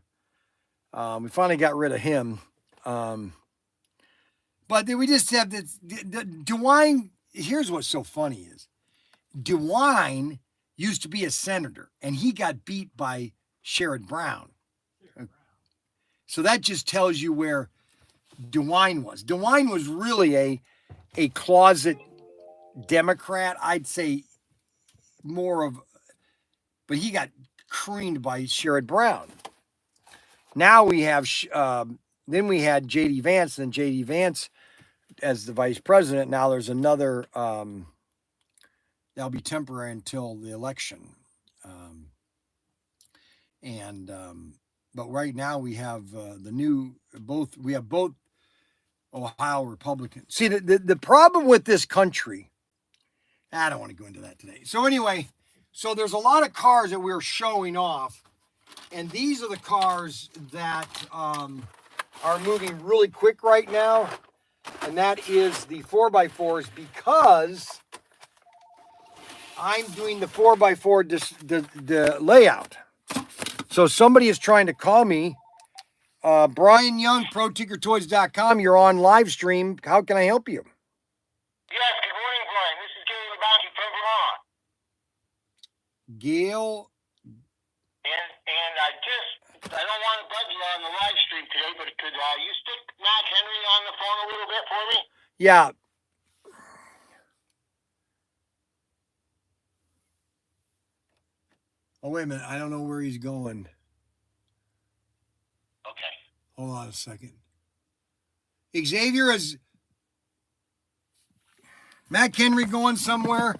[SPEAKER 1] We finally got rid of him. But then we just have this. DeWine, here's what's so funny is DeWine used to be a senator, and he got beat by Sherrod Brown. So that just tells you where DeWine was. DeWine was really a closet Democrat, I'd say more of, but he got creamed by Sherrod Brown. Now we have, then we had J.D. Vance, and J.D. Vance as the vice president. Now there's another, that'll be temporary until the election. But right now we have we have both Ohio Republicans. See, the problem with this country, I don't want to go into that today. So anyway, so there's a lot of cars that we're showing off, and these are the cars that are moving really quick right now, and that is the 4x4s, because I'm doing the 4x4 the layout. So somebody is trying to call me. Bryan Young, ProTinkerToys.com. You're on live stream. How can I help you?
[SPEAKER 4] Yes, good morning, Bryan. This is Gary Labonte from Vermont.
[SPEAKER 1] Gail.
[SPEAKER 4] And I don't want to bug you on the live stream today, but could you stick Matt Henry on the phone a little bit for me?
[SPEAKER 1] Yeah. Oh, wait a minute. I don't know where he's going.
[SPEAKER 4] Okay.
[SPEAKER 1] Hold on a second. Xavier, is Matt Henry going somewhere?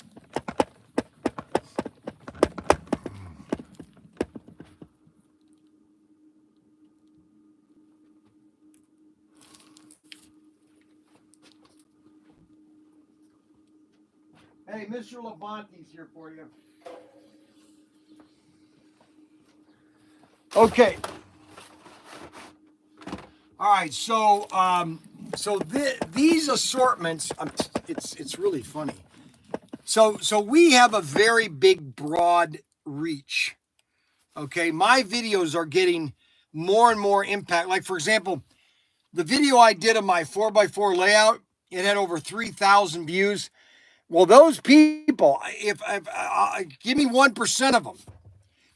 [SPEAKER 1] Hey, Mr. Levante's here for you. Okay. All right, so these assortments, it's really funny. So we have a very big, broad reach. Okay, my videos are getting more and more impact. Like, for example, the video I did of my 4x4 layout, it had over 3,000 views. Well, those people, if give me 1% of them.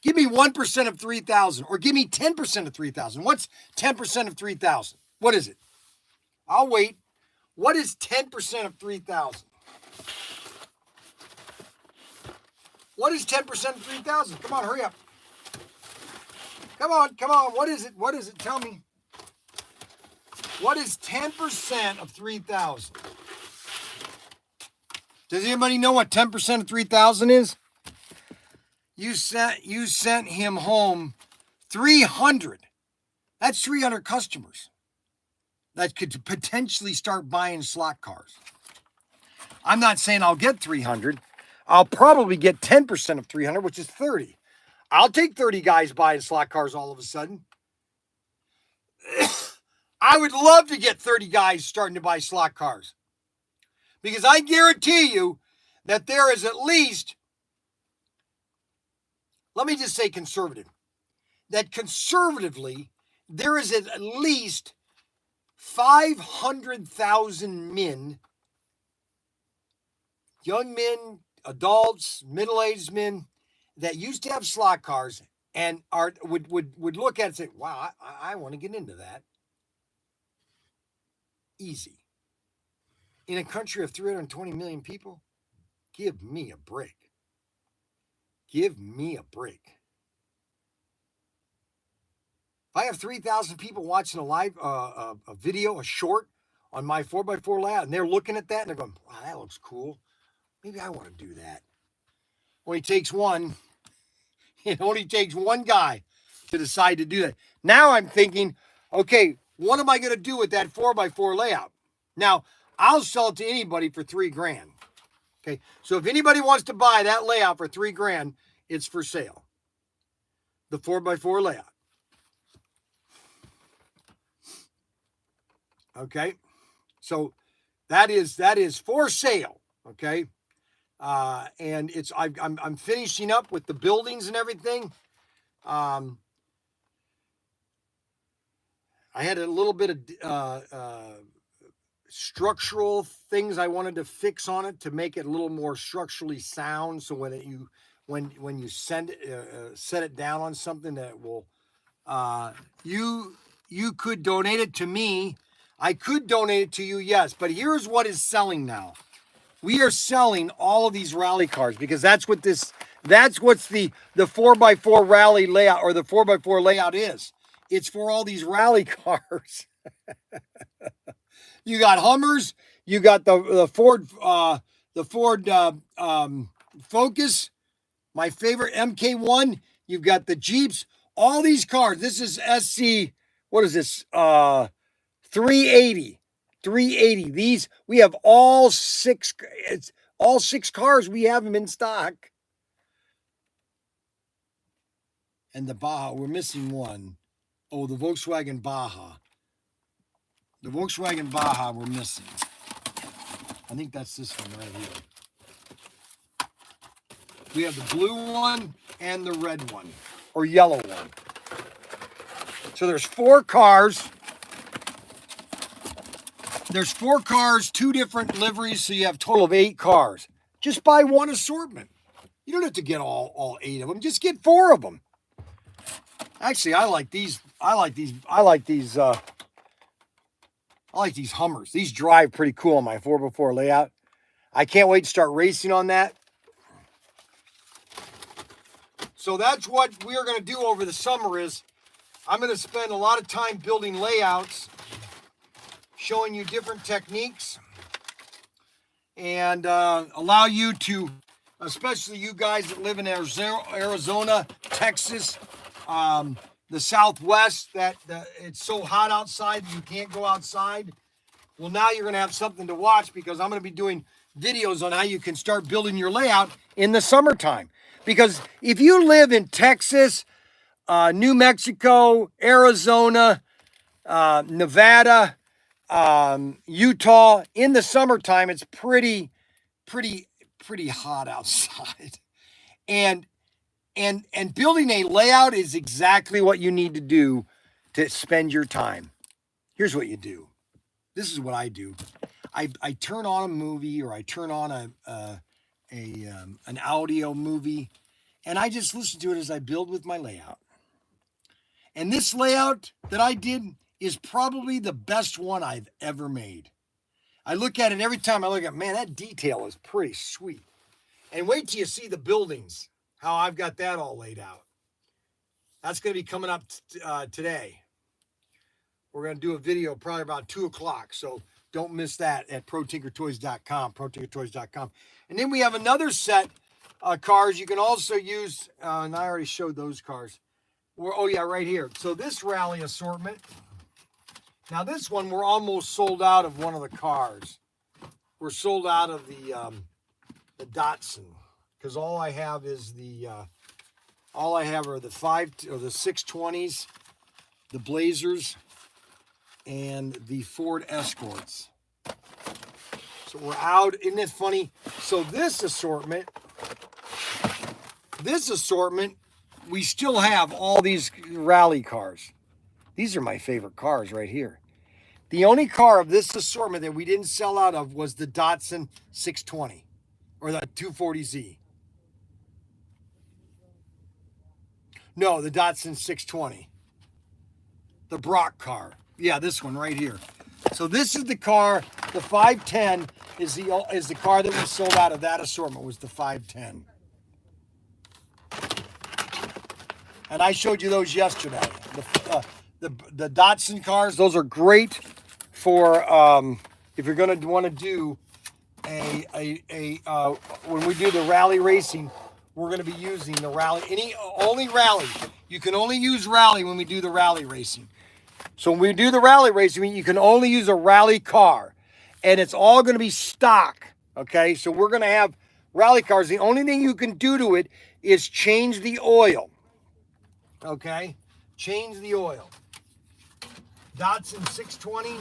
[SPEAKER 1] Give me 1% of 3,000, or give me 10% of 3,000. What's 10% of 3,000? What is it? I'll wait. What is 10% of 3,000? What is 10% of 3,000? Come on, hurry up. Come on. What is it? What is it? Tell me. What is 10% of 3,000? Does anybody know what 10% of 3,000 is? You sent him home 300. That's 300 customers that could potentially start buying slot cars. I'm not saying I'll get 300. I'll probably get 10% of 300, which is 30. I'll take 30 guys buying slot cars all of a sudden. I would love to get 30 guys starting to buy slot cars, because I guarantee you that there is at least, let me just say conservative, that conservatively there is at least 500,000 men, young men, adults, middle-aged men that used to have slot cars and would look at it and say, wow, I want to get into that. Easy. In a country of 320 million people, give me a break. Give me a break. If I have 3,000 people watching a live a video, a short on my 4x4 layout, and they're looking at that and they're going, wow, that looks cool. Maybe I want to do that. Only takes one. It only takes one guy to decide to do that. Now I'm thinking, okay, what am I going to do with that 4x4 layout? Now, I'll sell it to anybody for $3,000. Okay, so if anybody wants to buy that layout for $3,000, it's for sale. The 4x4 layout. Okay, so that is for sale. Okay, and I'm finishing up with the buildings and everything. I had a little bit of structural things I wanted to fix on it to make it a little more structurally sound. So when you set it down on something that will, you could donate it to me. I could donate it to you, yes. But here's what is selling now. We are selling all of these rally cars because that's what's the 4x4 rally layout, or the 4x4 layout is. It's for all these rally cars. You got Hummers, you got the Ford Focus, my favorite MK1. You've got the Jeeps, all these cars. This is SC. What is this? 380. These, we have all six. It's all 6 cars. We have them in stock. And the Baja, we're missing one. Oh, the Volkswagen Baja. The Volkswagen Baja we're missing. I think that's this one right here. We have the blue one and the red one, or yellow one. So there's 4 cars. There's 4 cars, 2 different liveries, so you have a total of 8 cars. Just buy one assortment. You don't have to get all 8 of them. Just get 4 of them. Actually, I like these Hummers. These drive pretty cool on my 4x4 layout. I can't wait to start racing on that. So that's what we're going to do over the summer. Is I'm going to spend a lot of time building layouts, showing you different techniques, and allow you to, especially you guys that live in Arizona, Texas, the Southwest, that it's so hot outside that you can't go outside. Well, now you're going to have something to watch, because I'm going to be doing videos on how you can start building your layout in the summertime. Because if you live in Texas, New Mexico, Arizona, Nevada, Utah, in the summertime, it's pretty hot outside. And building a layout is exactly what you need to do to spend your time. Here's what you do. This is what I do. I turn on a movie, or I turn on an audio movie, and I just listen to it as I build with my layout. And this layout that I did is probably the best one I've ever made. I look at it every time I look at, man, that detail is pretty sweet. And wait till you see the buildings, how I've got that all laid out. That's going to be coming up today. We're going to do a video probably about 2 o'clock, so don't miss that at ProTinkerToys.com, ProTinkerToys.com. And then we have another set of cars you can also use, and I already showed those cars. Oh, yeah, right here. So this rally assortment. Now, this one, we're almost sold out of one of the cars. We're sold out of the Datsun, because all I have is all I have are the 620s, the Blazers, and the Ford Escorts. So we're out. Isn't it funny? So this assortment, we still have all these rally cars. These are my favorite cars right here. The only car of this assortment that we didn't sell out of was the Datsun 620, or the 240Z. No, the Datsun 620. The Brock car. Yeah, this one right here. So this is the car. The 510 is the car that we sold out of that assortment, was the 510. And I showed you those yesterday. The Datsun cars, those are great for if you're going to want to do when we do the rally racing, we're going to be using the rally. Only rally. You can only use rally when we do the rally racing. So when we do the rally racing, you can only use a rally car. And it's all going to be stock. Okay? So we're going to have rally cars. The only thing you can do to it is change the oil. Okay? Change the oil. Datsun 620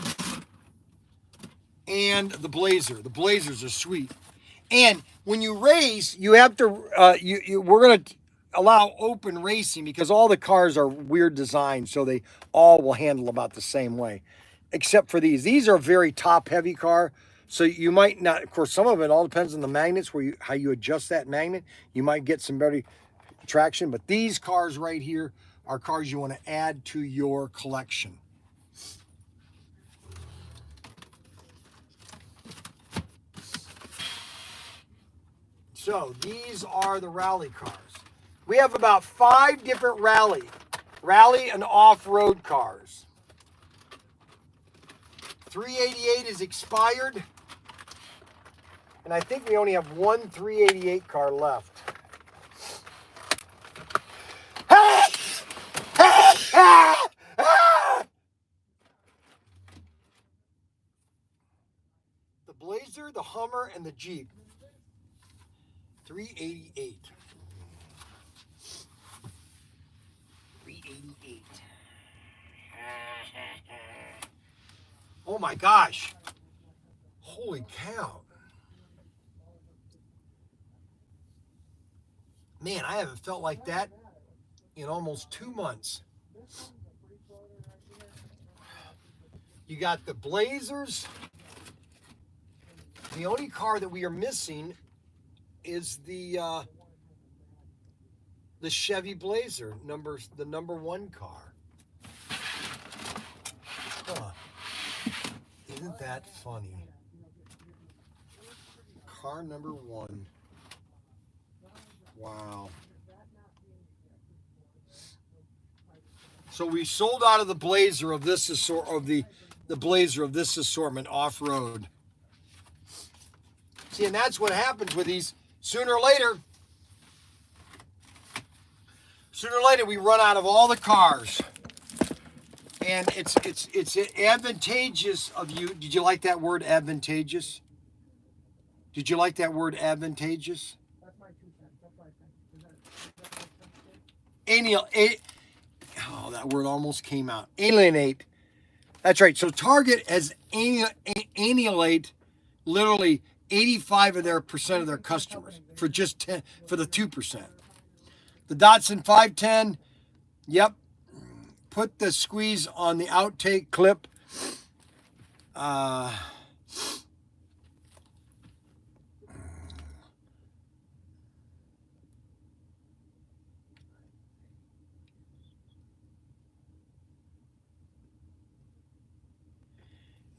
[SPEAKER 1] and the Blazer. The Blazers are sweet. And when you race, you have to, we're going to allow open racing because all the cars are weird designs, so they all will handle about the same way, except for these. These are a very top-heavy car, so you might not, of course, some of it all depends on the magnets, how you adjust that magnet. You might get some better traction, but these cars right here are cars you want to add to your collection. So these are the rally cars. We have about 5 different rally and off-road cars. 388 is expired, and I think we only have one 388 car left. The Blazer, the Hummer, and the Jeep. 388. 388. Oh my gosh. Holy cow. Man, I haven't felt like that in almost 2 months. You got the Blazers. The only car that we are missing is the Chevy Blazer, the number 1 car. Huh. Isn't that funny? Car number 1. Wow. So we sold out of the Blazer of this the Blazer of this assortment off-road. See, and that's what happens with these. Sooner or later, we run out of all the cars, and it's advantageous of you. Did you like that word, advantageous? Did you like that word advantageous?
[SPEAKER 6] That's my 2 cents. That's what I think. Is that
[SPEAKER 1] Oh, that word almost came out. Alienate. That's right. So Target has alienate literally 85 of their percent of their customers for just 10 for the 2%. The Datsun 510. Yep. Put the squeeze on the outtake clip.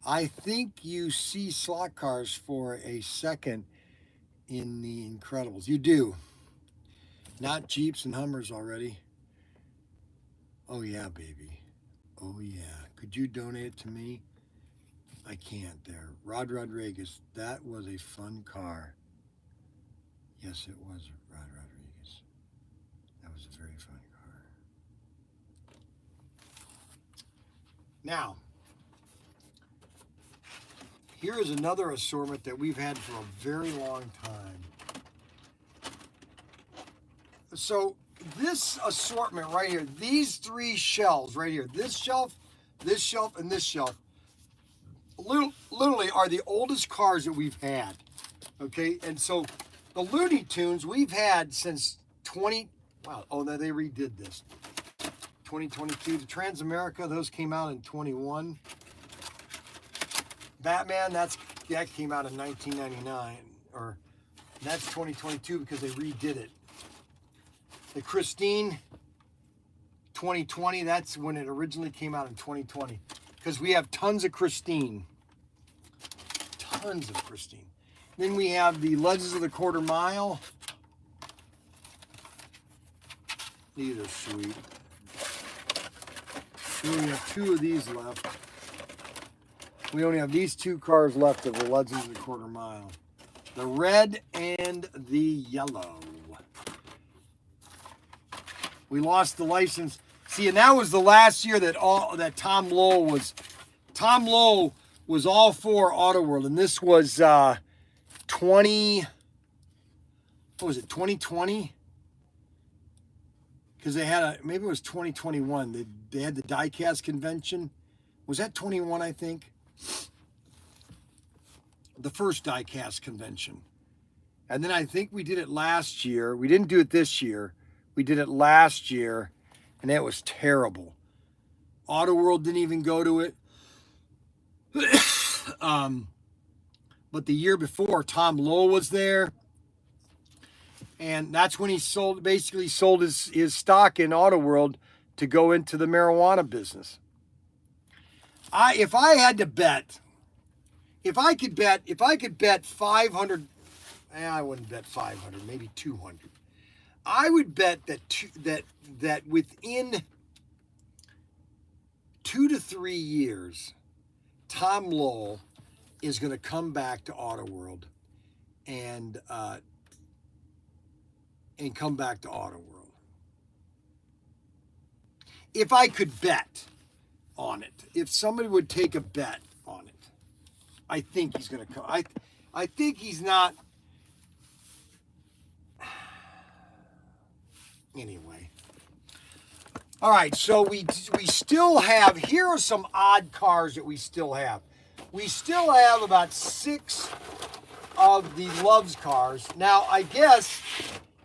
[SPEAKER 1] I think you see slot cars for a second in the Incredibles. You do. Not Jeeps and Hummers already. Oh yeah, baby. Oh yeah. Could you donate it to me? I can't there. Rod Rodriguez. That was a fun car. Yes, it was Rod Rodriguez. That was a very fun car. Now, here is another assortment that we've had for a very long time. So this assortment right here, these 3 shelves right here, this shelf, and this shelf, literally are the oldest cars that we've had. Okay, and so the Looney Tunes we've had since no, they redid this. 2022. The Transamerica, those came out in 21. Batman, that came out in 1999, or that's 2022 because they redid it. The Christine, 2020, that's when it originally came out in 2020, because we have tons of Christine. Tons of Christine. Then we have the Legends of the Quarter Mile. These are sweet. We only have 2 of these left. We only have these 2 cars left of the Legends of the Quarter Mile. The red and the yellow. We lost the license. See, and that was the last year that Tom Lowe was all for Auto World, and this was 20. What was it? 2020? Because they had maybe it was 2021. They had the diecast convention. Was that 21? I think. The first diecast convention. And then I think we did it last year. We didn't do it this year. We did it last year, and it was terrible. Auto World didn't even go to it. But the year before, Tom Lowe was there. And that's when he basically sold his stock in Auto World to go into the marijuana business. If I had to bet, if I could bet 500, I wouldn't bet 500, maybe 200. I would bet that within 2 to 3 years, Tom Lowe is going to come back to Auto World and come back to Auto World. If I could bet on it, if somebody would take a bet on it, I think he's going to come. I think he's not. Anyway. All right, so we still have, here are some odd cars that we still have. We still have about 6 of the Loves cars. Now, I guess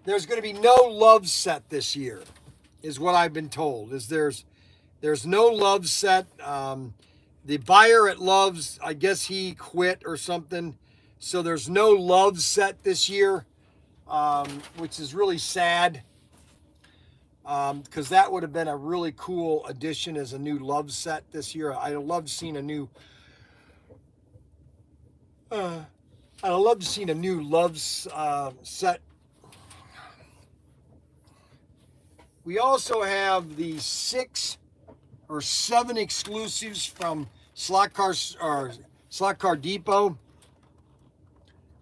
[SPEAKER 1] there's going to be no Loves set this year, is what I've been told. There's no Loves set. The buyer at Loves, I guess he quit or something. So there's no Loves set this year, which is really sad. Because that would have been a really cool addition as a new Loves set this year. I'd have loved seeing a new Loves set. We also have the 6 or 7 exclusives from Slot Car Depot.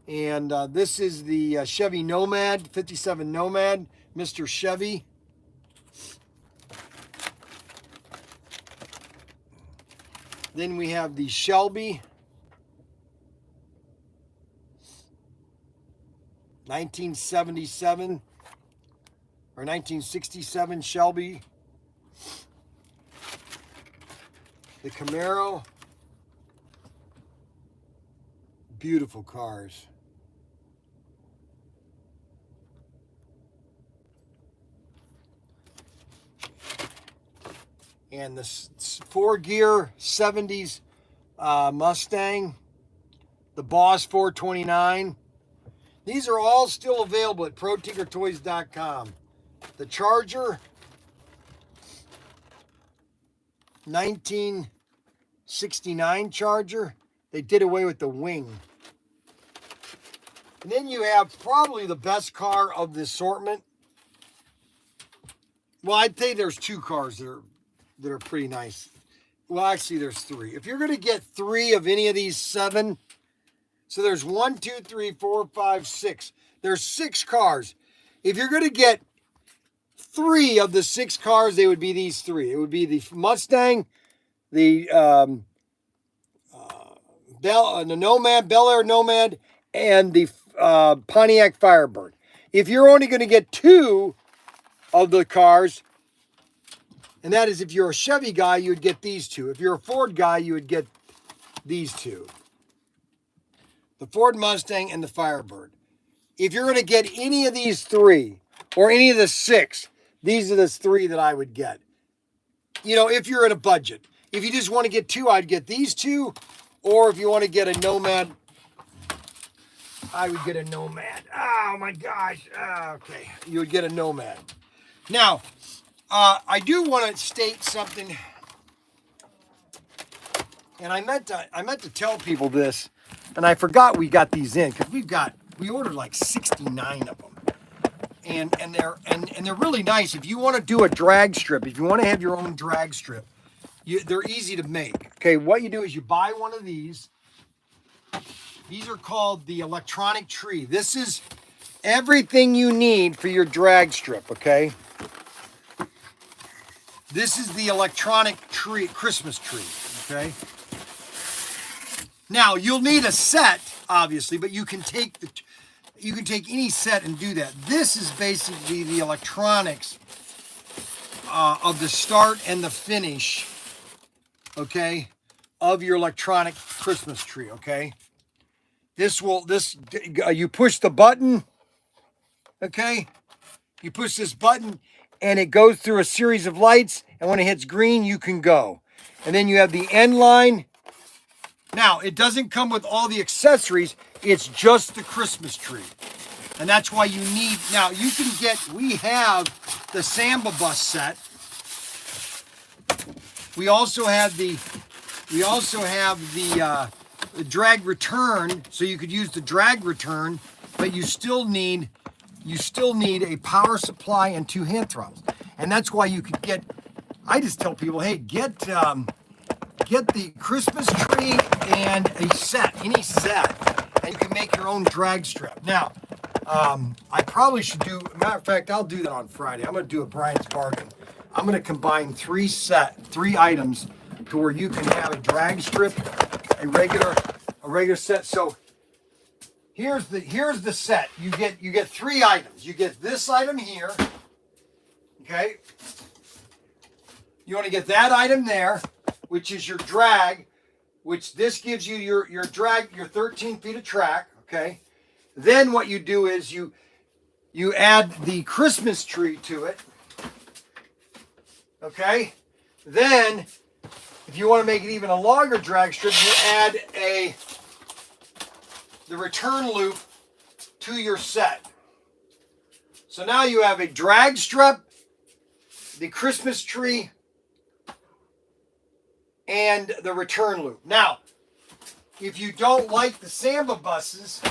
[SPEAKER 1] And this is the Chevy Nomad, 57 Nomad, Mr. Chevy. Then we have the Shelby. 1977 or 1967 Shelby. The Camaro. Beautiful cars. And the 4-gear 70s Mustang, the Boss 429. These are all still available at ProTinkerToys.com. The Charger, 1969 Charger. They did away with the wing. And then you have probably the best car of the assortment. Well, I'd say there's 2 cars that are pretty nice. Well, actually, there's 3. If you're going to get 3 of any of these 7, so there's 1, 2, 3, 4, 5, 6. There's 6 cars. If you're going to get 3 of the 6 cars, they would be these 3. It would be the Mustang, the Nomad, Bel Air Nomad, and the Pontiac Firebird. If you're only going to get 2 of the cars, and that is if you're a Chevy guy, you would get these 2. If you're a Ford guy, you would get these 2. The Ford Mustang and the Firebird. If you're going to get any of these 3 or any of the 6, these are the 3 that I would get. You know, if you're in a budget. If you just want to get 2, I'd get these 2. Or if you want to get a Nomad, I would get a Nomad. Oh my gosh. Okay. You would get a Nomad. Now, I do want to state something, and I meant to tell people this, and I forgot we got these in because we ordered like 69 of them, and they're really nice. If you want to do a drag strip, if you want to have your own drag strip, they're easy to make. Okay, what you do is you buy one of these. These are called the electronic tree. This is everything you need for your drag strip. Okay. This is the electronic tree, Christmas tree, okay? Now, you'll need a set, obviously, but you can take any set and do that. This is basically the electronics of the start and the finish, okay, of your electronic Christmas tree, okay? You push the button, okay? You push this button, and it goes through a series of lights, and when it hits green, you can go. And then you have the end line. Now, it doesn't come with all the accessories. It's just the Christmas tree. And that's why you need, now you can we have the Samba Bus set. We also have the drag return, so you could use the drag return, but you still need a power supply and 2 hand throttles. And that's why you could I just tell people, hey, get the Christmas tree and a set, any set, and you can make your own drag strip. Now, I probably should matter of fact, I'll do that on Friday. I'm going to do a Bryan's Bargain. I'm going to combine 3 items to where you can have a drag strip, a regular set. So here's the set. You get 3 items. You get this item here. Okay. You want to get that item there, which is your drag, which this gives you your drag, your 13 feet of track. Okay. Then what you do is you add the Christmas tree to it. Okay. Then if you want to make it even a longer drag strip, you add the return loop to your set. So now you have a drag strip, the Christmas tree, and the return loop. Now, if you don't like the Samba buses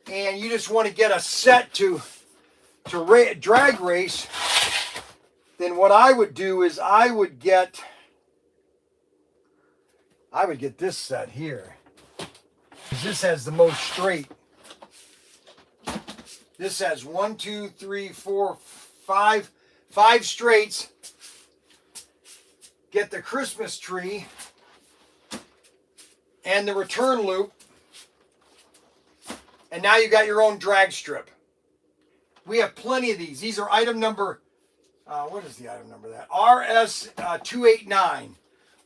[SPEAKER 1] and you just want to get a set to drag race, then what I would do is I would get this set here. This has the most straight. This has 1, 2, 3, 4, 5 straights. Get the Christmas tree and the return loop. And now you got your own drag strip. We have plenty of these. These are item number, what is the item number of that? RS289.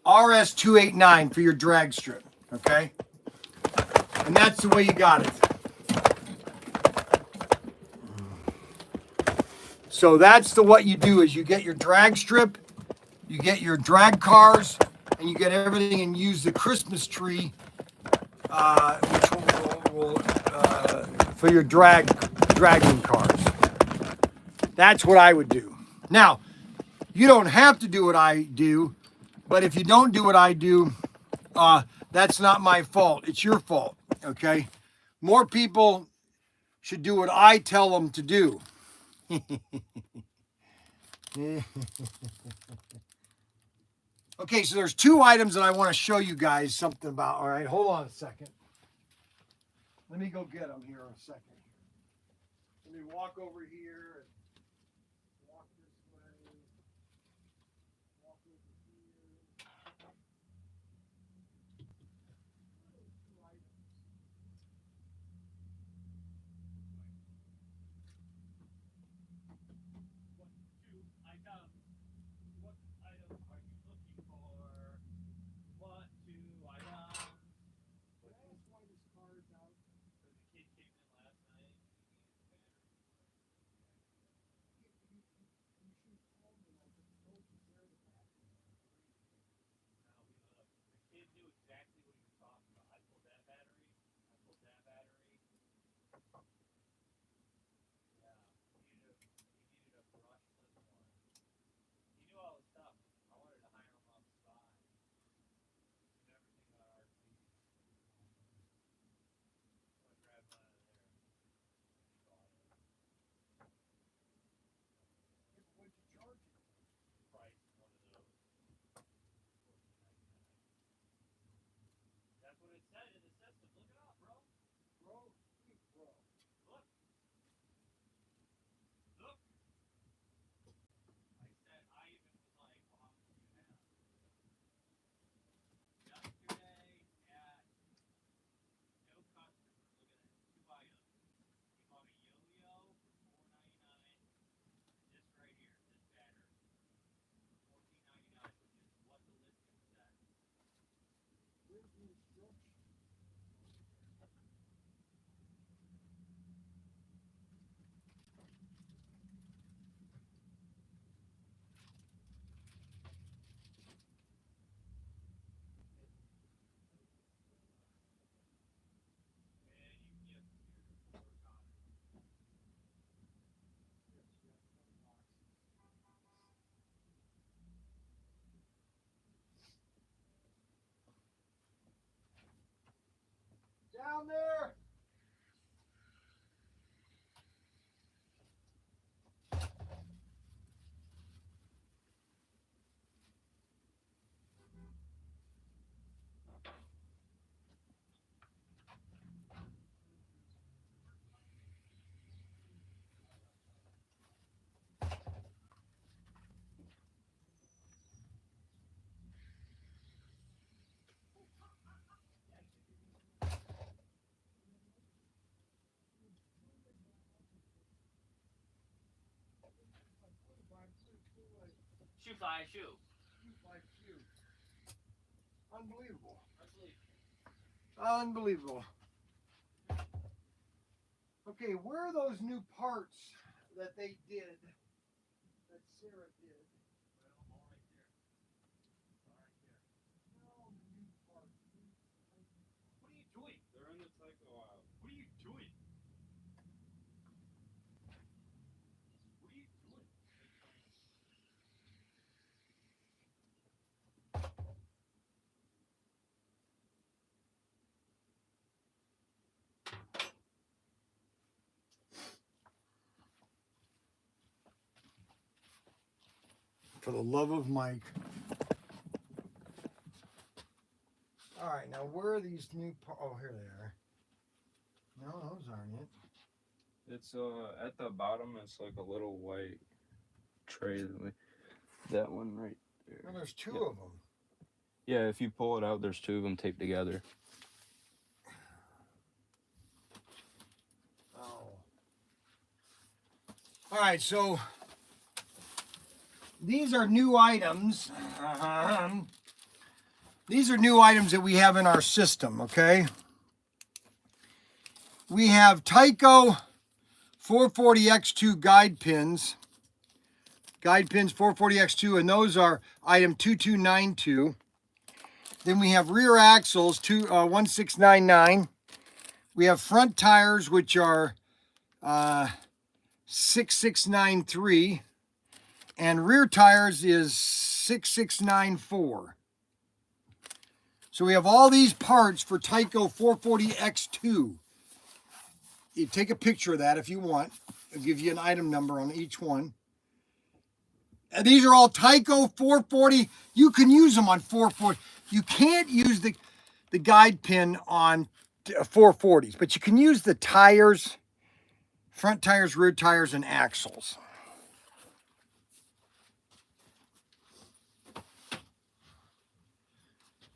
[SPEAKER 1] RS289 for your drag strip, okay? And that's the way you got it. So that's what you do is you get your drag strip, you get your drag cars, and you get everything and use the Christmas tree, which will for your dragging cars. That's what I would do. Now, you don't have to do what I do, but if you don't do what I do, that's not my fault. It's your fault, okay? More people should do what I tell them to do. Okay, so there's two items that I want to show you guys something about. All right, hold on a second. Let me go get them here in a second. Let me walk over here and walk this way. Walk over here. Two items.
[SPEAKER 2] What item are you looking for? What two items?
[SPEAKER 1] Can I ask why this car is out?
[SPEAKER 2] So the kid came in last night.
[SPEAKER 1] You should call me. I just told you where the battery is.
[SPEAKER 2] The kid knew exactly what he was talking about. I pulled that battery. I pulled that battery. Yeah, he needed a brushless one. He knew all the stuff. I wanted to hire him on the spot. He knew everything about RC. So I grabbed one out of there.
[SPEAKER 1] What'd you charge it?
[SPEAKER 2] Price one of those. That's what it said in the system. Look it up, bro.
[SPEAKER 1] Bro? Bro.
[SPEAKER 2] Look. Look. I said I even was like, oh, how much do you have? Yesterday at no customer. Look at that. Two items. He bought a yo-yo for $4.99. This right here, this battery. For $14.99, which is what the listing said.
[SPEAKER 1] Where's the instruction?
[SPEAKER 2] And you can work on it.
[SPEAKER 1] Down there!
[SPEAKER 2] Shoe fly, shoe.
[SPEAKER 1] Unbelievable.
[SPEAKER 2] Unbelievable.
[SPEAKER 1] Unbelievable. Okay, where are those new parts that they did, that Sarah did?
[SPEAKER 2] All right there. All right there.
[SPEAKER 1] No, new parts.
[SPEAKER 2] What are you doing?
[SPEAKER 3] They're in the Tycho aisle.
[SPEAKER 2] What are you doing? What are you doing?
[SPEAKER 1] For the love of Mike. All right, now where are these new parts? Oh, here they are. No, those aren't it.
[SPEAKER 3] It's at the bottom. It's like a little white tray. That one right there.
[SPEAKER 1] No, there's two
[SPEAKER 3] Yep.
[SPEAKER 1] of them.
[SPEAKER 3] Yeah, if you pull it out, there's two of them taped together.
[SPEAKER 1] All right, so these are new items. These are new items that we have in our system, okay? We have Tyco 440X2 guide pins. Guide pins 440X2, and those are item 2292. Then we have rear axles 1699. We have front tires, which are 6693. And rear tires is 6694. So we have all these parts for Tyco 440X2. You take a picture of that if you want. I'll give you an item number on each one. And these are all Tyco 440. You can use them on 440. You can't use the guide pin on 440s, but you can use the tires, front tires, rear tires, and axles.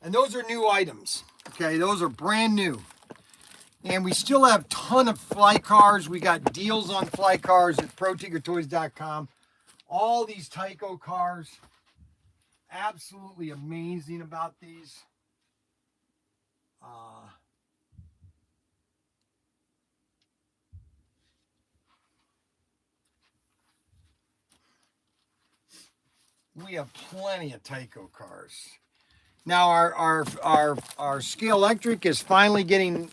[SPEAKER 1] And those are new items. Okay, those are brand new. And we still have a ton of fly cars. We got deals on fly cars at ProTinkerToys.com. All these Tyco cars. Absolutely amazing about these. We have plenty of Tyco cars. Now our Scale Electric is finally getting,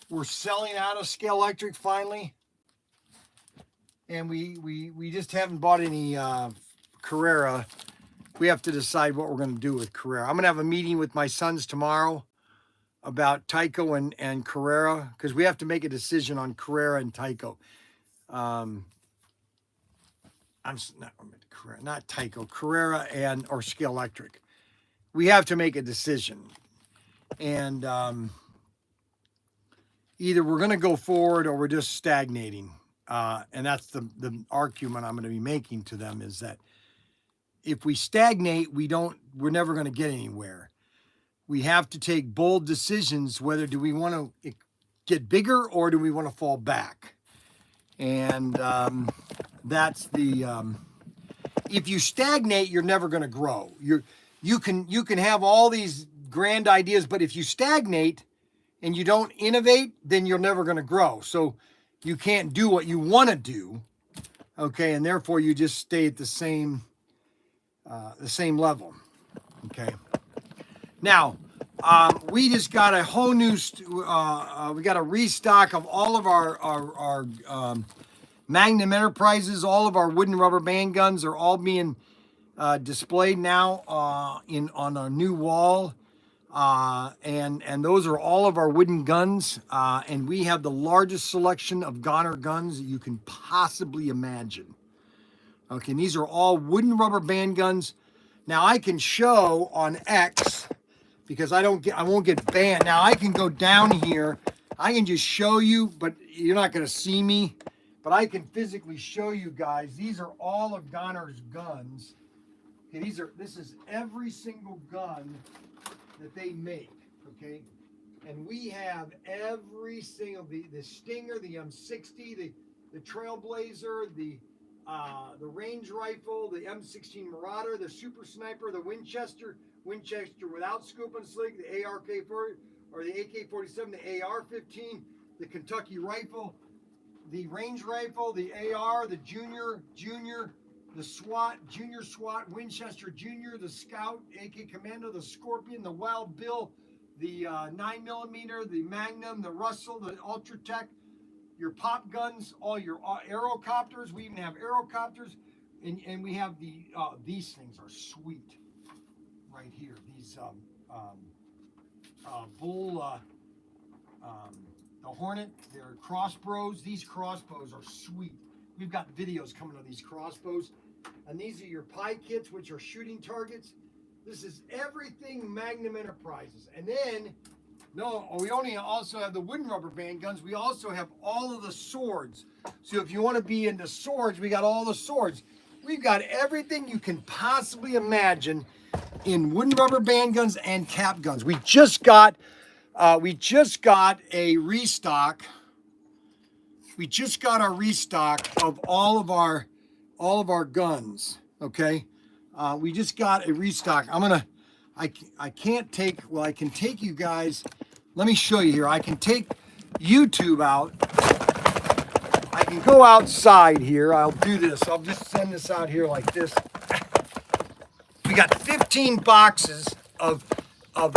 [SPEAKER 1] we're selling out of Scale Electric finally. And we just haven't bought any Carrera. We have to decide what we're going to do with Carrera. I'm going to have a meeting with my sons tomorrow about Tyco and Carrera, because we have to make a decision on Carrera and Tyco. Not Tyco, Carrera or Scale Electric. We have to make a decision. And either we're going to go forward or we're just stagnating. And that's the argument I'm going to be making to them, is that if we stagnate, we're never going to get anywhere. We have to take bold decisions. Whether do we want to get bigger or do we want to fall back? And that's the, if you stagnate, you're never going to grow. You can have all these grand ideas, but if you stagnate and you don't innovate, then you're never going to grow. So you can't do what you want to do, okay? And therefore you just stay at the same level, okay? Now, we just got a whole new, we got a restock of all of our Magnum Enterprises. All of our wooden rubber band guns are all being displayed now on a new wall. And those are all of our wooden guns. And we have the largest selection of goner guns that you can possibly imagine. Okay, and these are all wooden rubber band guns. Now I can show on X, because I won't get banned. Now I can go down here. I can just show you, but you're not going to see me. But I can physically show you guys. These are all of Goner's guns. Okay, this is every single gun that they make. Okay, and we have every single the Stinger, the M60, the Trailblazer, the range rifle, the M16 Marauder, the Super Sniper, the Winchester without scoop and slick, the ARK-40 or the AK-47, the AR-15, the Kentucky rifle, the range rifle, the AR, the Junior, the SWAT, Junior SWAT, Winchester Junior, the Scout, AK Commando, the Scorpion, the Wild Bill, the 9mm, the Magnum, the Russell, the Ultratech, your pop guns, all your aerocopters. We even have aerocopters, and we have these things are sweet right here. These the Hornet, they're crossbows. These crossbows are sweet. We've got videos coming of these crossbows. And these are your pie kits, which are shooting targets. This is everything Magnum Enterprises. And then, we only also have the wooden rubber band guns. We also have all of the swords. So if you want to be into swords, we got all the swords. We've got everything you can possibly imagine in wooden rubber band guns and cap guns. We just got a restock. we just got our restock of all of our guns. Okay, we just got a restock. I can't take, well, I can take you guys. Let me show you here. I can take YouTube out. I can go outside here. I'll do this. I'll just send this out here like this. We got 15 boxes of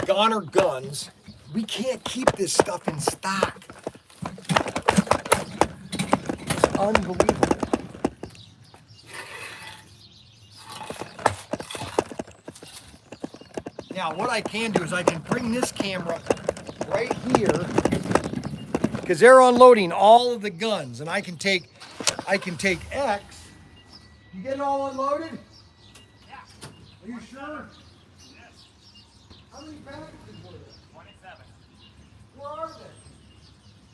[SPEAKER 1] Goner guns. We can't keep this stuff in stock. It's unbelievable. Now, what I can do is I can bring this camera right here because they're unloading all of the guns, and I can take X. You get it all unloaded?
[SPEAKER 2] Yeah.
[SPEAKER 1] Are you sure?
[SPEAKER 2] Yes.
[SPEAKER 1] How many packages were there?
[SPEAKER 2] 27.
[SPEAKER 1] Where are they?
[SPEAKER 2] I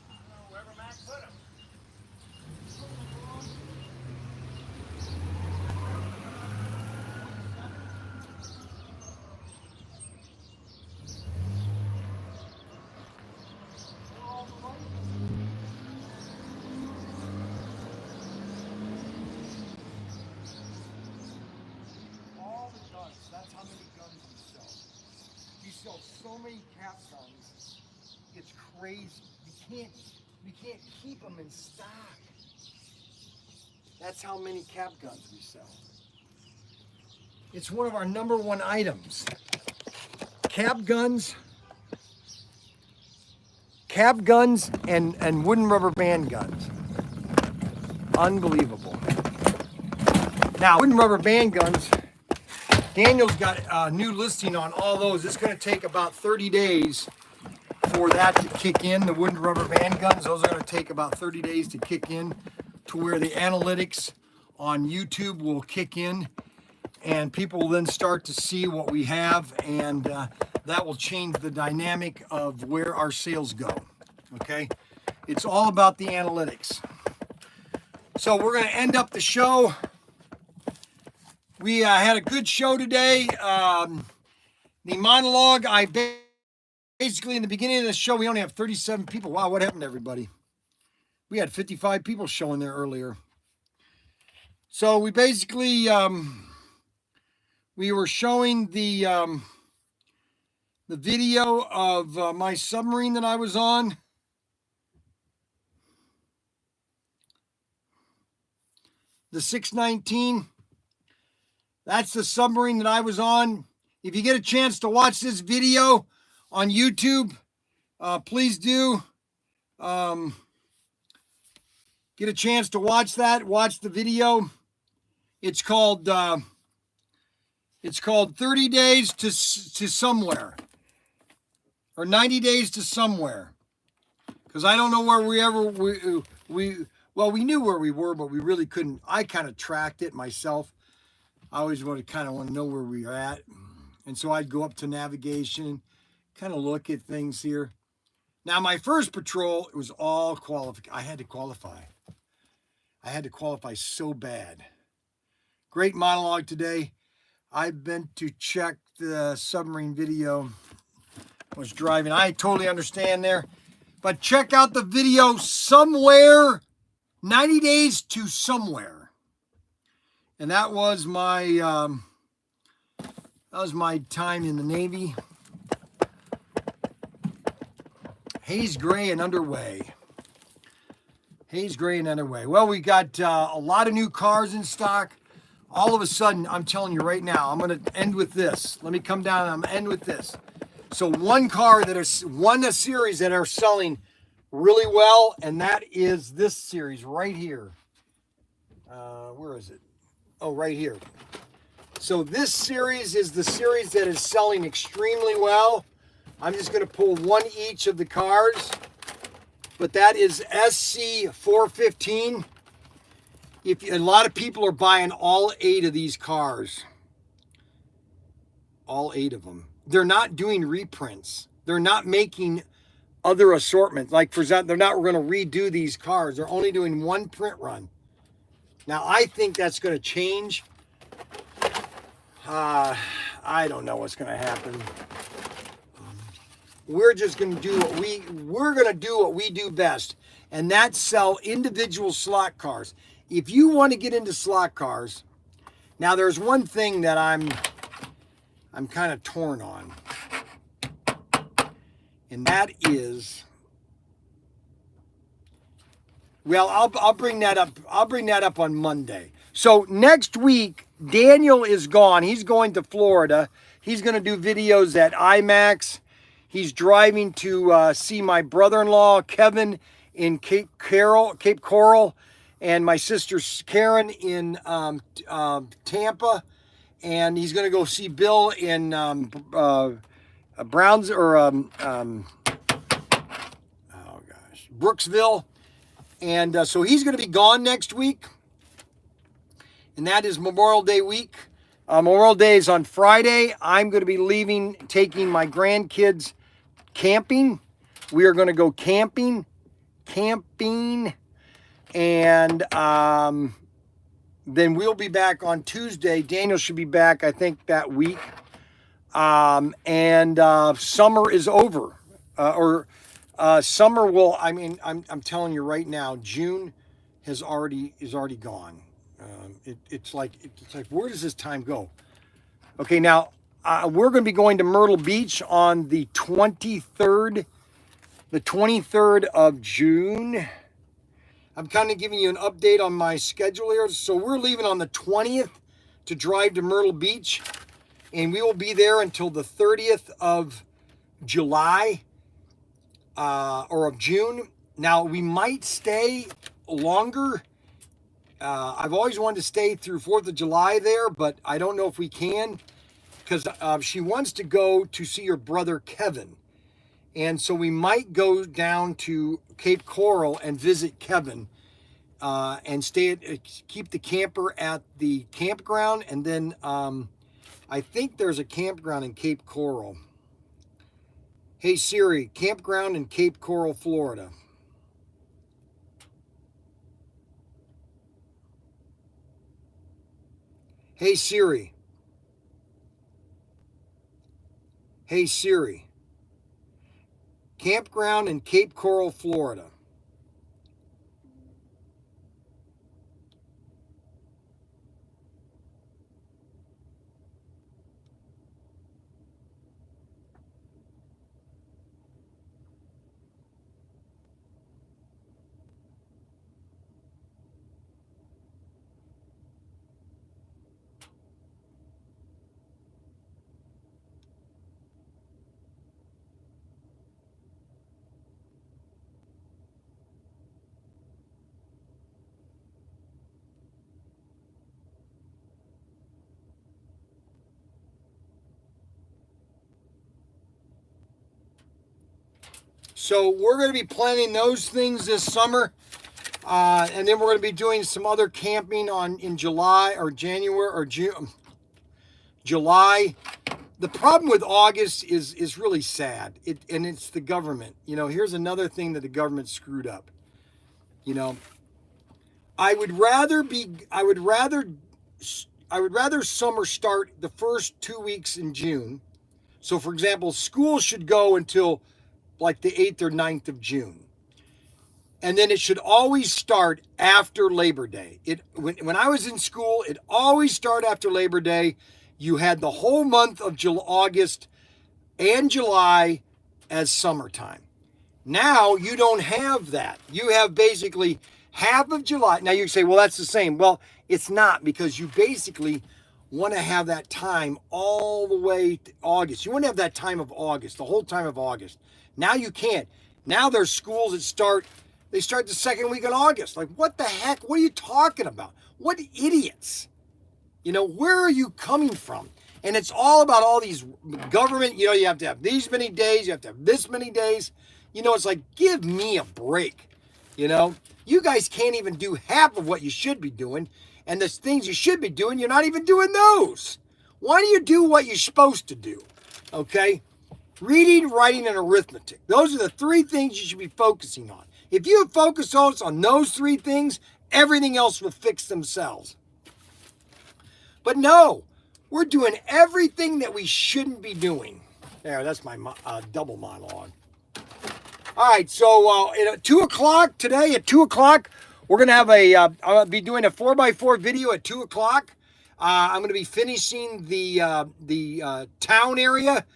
[SPEAKER 2] don't know, wherever Mac put them.
[SPEAKER 1] All the guns. That's how many guns we sell. We sell so many cap guns. It's crazy. We can't keep them in stock. That's how many cap guns we sell. It's one of our #1 items. Cap guns and wooden rubber band guns. Unbelievable. Now, wooden rubber band guns, Daniel's got a new listing on all those. It's going to take about 30 days for that to kick in. The wooden rubber band guns, those are going to take about 30 days to kick in to where the analytics on YouTube will kick in and people will then start to see what we have, and that will change the dynamic of where our sales go. Okay? It's all about the analytics. So we're going to end up the show. We had a good show today. The monologue, basically in the beginning of the show, we only have 37 people. Wow, what happened to everybody? We had 55 people showing there earlier. So we basically, we were showing the video of my submarine that I was on. The 619. That's the submarine that I was on. If you get a chance to watch this video on YouTube, please do. Get a chance to watch that. Watch the video. It's called 30 Days to Somewhere, or 90 Days to Somewhere. Because I don't know where we knew where we were, but we really couldn't. I kind of tracked it myself. I always want to know where we are at. And so I'd go up to navigation, kind of look at things here. Now, my first patrol, it was all qualified. I had to qualify. I had to qualify so bad. Great monologue today. I've been to check the submarine video. I was driving. I totally understand there. But check out the video somewhere, 90 Days to Somewhere. And that was my time in the Navy. Haze gray and underway. Haze gray and underway. Well, we got a lot of new cars in stock. All of a sudden, I'm telling you right now, I'm going to end with this. Let me come down and I'm going to end with this. So one car that is a series that are selling really well, and that is this series right here. Where is it? Oh, right here. So this series is the series that is selling extremely well. I'm just going to pull one each of the cars. But that is SC415. A lot of people are buying all 8 of these cars. All 8 of them. They're not doing reprints. They're not making other assortments. Like, for example, they're not going to redo these cars. They're only doing one print run. Now, I think that's going to change. I don't know what's going to happen. we're just going to do we're going to do what we do best, and that's sell individual slot cars. If you want to get into slot cars, now there's one thing that I'm kind of torn on, and that is, well, I'll bring that up. I'll bring that up on Monday. So next week, Daniel is gone. He's going to Florida. He's going to do videos at IMAX. He's driving to see my brother-in-law, Kevin, in Cape Coral, and my sister, Karen, in Tampa. And he's going to go see Bill in Browns, or, Brooksville. And so he's going to be gone next week. And that is Memorial Day week. Memorial Day is on Friday. I'm going to be leaving, taking my grandkids camping. We are going to go camping. And then we'll be back on Tuesday. Daniel should be back, I think, that week. And summer is over. Summer will, I mean, I'm telling you right now, June is already gone. It's like, where does this time go? Okay, now we're going to be going to Myrtle Beach on the 23rd of June. I'm kind of giving you an update on my schedule here. So we're leaving on the 20th to drive to Myrtle Beach, and we will be there until the 30th of July or of June. Now, we might stay longer. I've always wanted to stay through 4th of July there, but I don't know if we can, because she wants to go to see her brother Kevin. And so we might go down to Cape Coral and visit Kevin and keep the camper at the campground. And then I think there's a campground in Cape Coral. Hey Siri, campground in Cape Coral, Florida. Hey Siri. Hey Siri. Campground in Cape Coral, Florida. So we're going to be planning those things this summer. And then we're going to be doing some other camping in July or January or June. July. The problem with August is really sad. And it's the government. You know, here's another thing that the government screwed up. You know, I would rather summer start the first 2 weeks in June. So for example, school should go until like the 8th or 9th of June. And then it should always start after Labor Day. When I was in school, it always started after Labor Day. You had the whole month of August and July as summertime. Now you don't have that. You have basically half of July. Now you say, well, that's the same. Well, it's not, because you basically want to have that time all the way to August. You want to have that time of August, the whole time of August. Now you can't. Now there's schools that start the second week in August. Like, what the heck? What are you talking about? What idiots? You know, where are you coming from? And it's all about all these government, you know, you have to have these many days, you have to have this many days. You know, it's like, give me a break. You know, you guys can't even do half of what you should be doing. And the things you should be doing, you're not even doing those. Why do you do what you're supposed to do? Okay? Reading, writing, and arithmetic. Those are the 3 things you should be focusing on. If you focus on those 3 things, everything else will fix themselves. But no, we're doing everything that we shouldn't be doing. There, that's my double monologue. All right, so at 2 o'clock today, at 2 o'clock, we're going to have I'll be doing a 4x4 video at 2 o'clock. I'm going to be finishing the town area.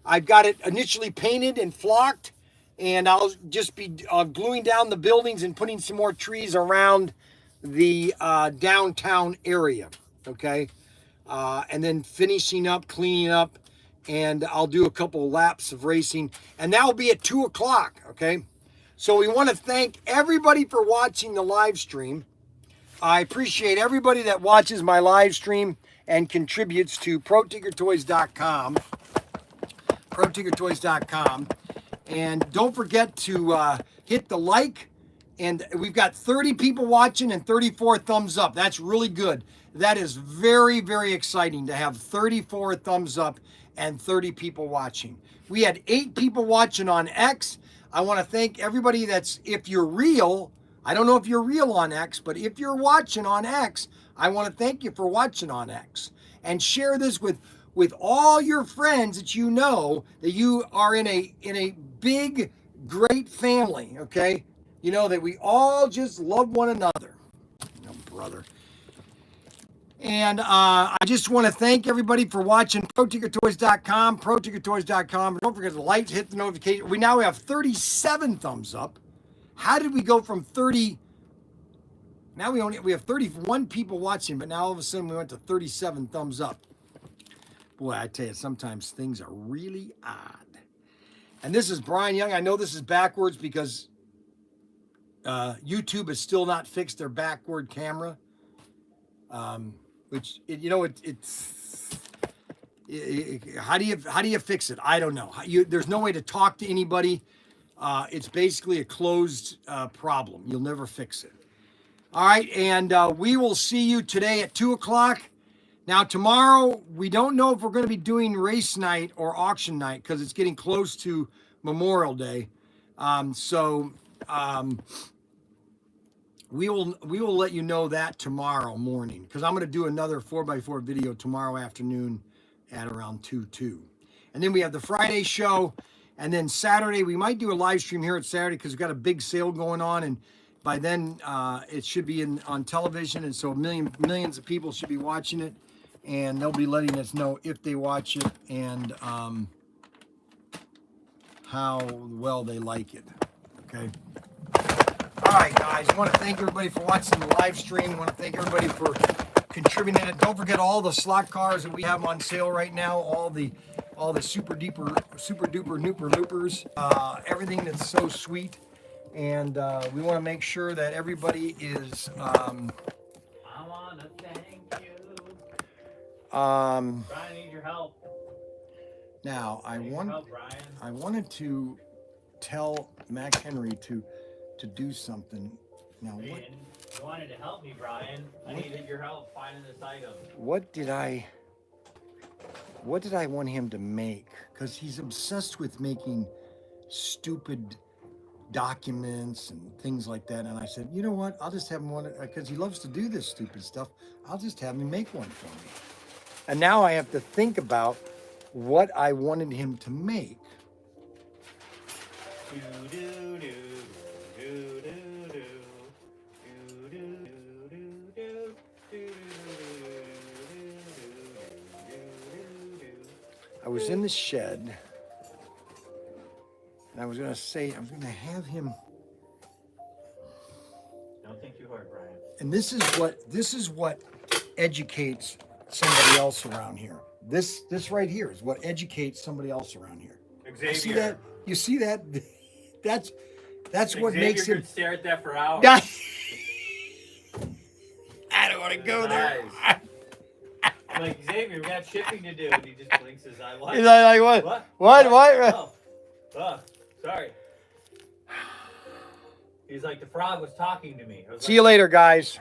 [SPEAKER 1] I've got it initially painted and flocked, and I'll just be gluing down the buildings and putting some more trees around the downtown area, okay? And then finishing up, cleaning up, and I'll do a couple laps of racing, and that will be at 2 o'clock, okay? So we want to thank everybody for watching the live stream. I appreciate everybody that watches my live stream and contributes to ProTinkerToys.com. ProTinkerToys.com. And don't forget to hit the like. And we've got 30 people watching and 34 thumbs up. That's really good. That is very, very exciting to have 34 thumbs up and 30 people watching. We had 8 people watching on X. I want to thank everybody if you're real, I don't know if you're real on X, but if you're watching on X, I want to thank you for watching on X. And share this with all your friends that you know that you are in a big, great family, okay? You know, that we all just love one another. You know, brother. And I just want to thank everybody for watching ProTinkerToys.com, ProTinkerToys.com. Don't forget to like, hit the notification. We now have 37 thumbs up. How did we go from 30? Now we have 31 people watching, but now all of a sudden we went to 37 thumbs up. Boy, I tell you, sometimes things are really odd. And this is Bryan Young. I know this is backwards because YouTube has still not fixed their backward camera. Which how do you fix it? I don't know. There's no way to talk to anybody. It's basically a closed problem. You'll never fix it. All right, and we will see you today at 2 o'clock. Now tomorrow, we don't know if we're going to be doing race night or auction night because it's getting close to Memorial Day. We will let you know that tomorrow morning because I'm going to do another 4x4 video tomorrow afternoon at around 2. And then we have the Friday show, and then Saturday we might do a live stream here at Saturday because we've got a big sale going on, and by then it should be on television, and so millions of people should be watching it, and they'll be letting us know if they watch it and how well they like it. Okay. All right, guys. I want to thank everybody for watching the live stream. I want to thank everybody for contributing it. Don't forget all the slot cars that we have on sale right now. All the super duper nooper loopers. Everything that's so sweet. And we want to make sure that everybody is.
[SPEAKER 2] I want to thank you. Brian, I need your help.
[SPEAKER 1] Now I
[SPEAKER 2] Brian.
[SPEAKER 1] wanted to tell Mac Henry to do something. Now
[SPEAKER 2] You wanted to help me, Brian. I needed your help finding this item.
[SPEAKER 1] what did I want him to make? Because he's obsessed with making stupid documents and things like that. And I said, you know what? I'll just have him one, because he loves to do this stupid stuff. I'll just have him make one for me. And now I have to think about what I wanted him to make. I was in the shed, and I was going to say, I'm going to have him.
[SPEAKER 2] Don't think too hard, Brian.
[SPEAKER 1] And this is what educates somebody else around here. This right here is what educates somebody else around here.
[SPEAKER 2] Xavier.
[SPEAKER 1] You see that? You see that? That's what
[SPEAKER 2] Xavier
[SPEAKER 1] makes him.
[SPEAKER 2] could stare at that for hours.
[SPEAKER 1] I don't want to go there.
[SPEAKER 2] I'm like, Xavier, we got shipping to do. And he just blinks his eye. What?
[SPEAKER 1] He's like, what? What?
[SPEAKER 2] Oh, sorry. He's like, the frog was talking to me. I was
[SPEAKER 1] See you later, guys.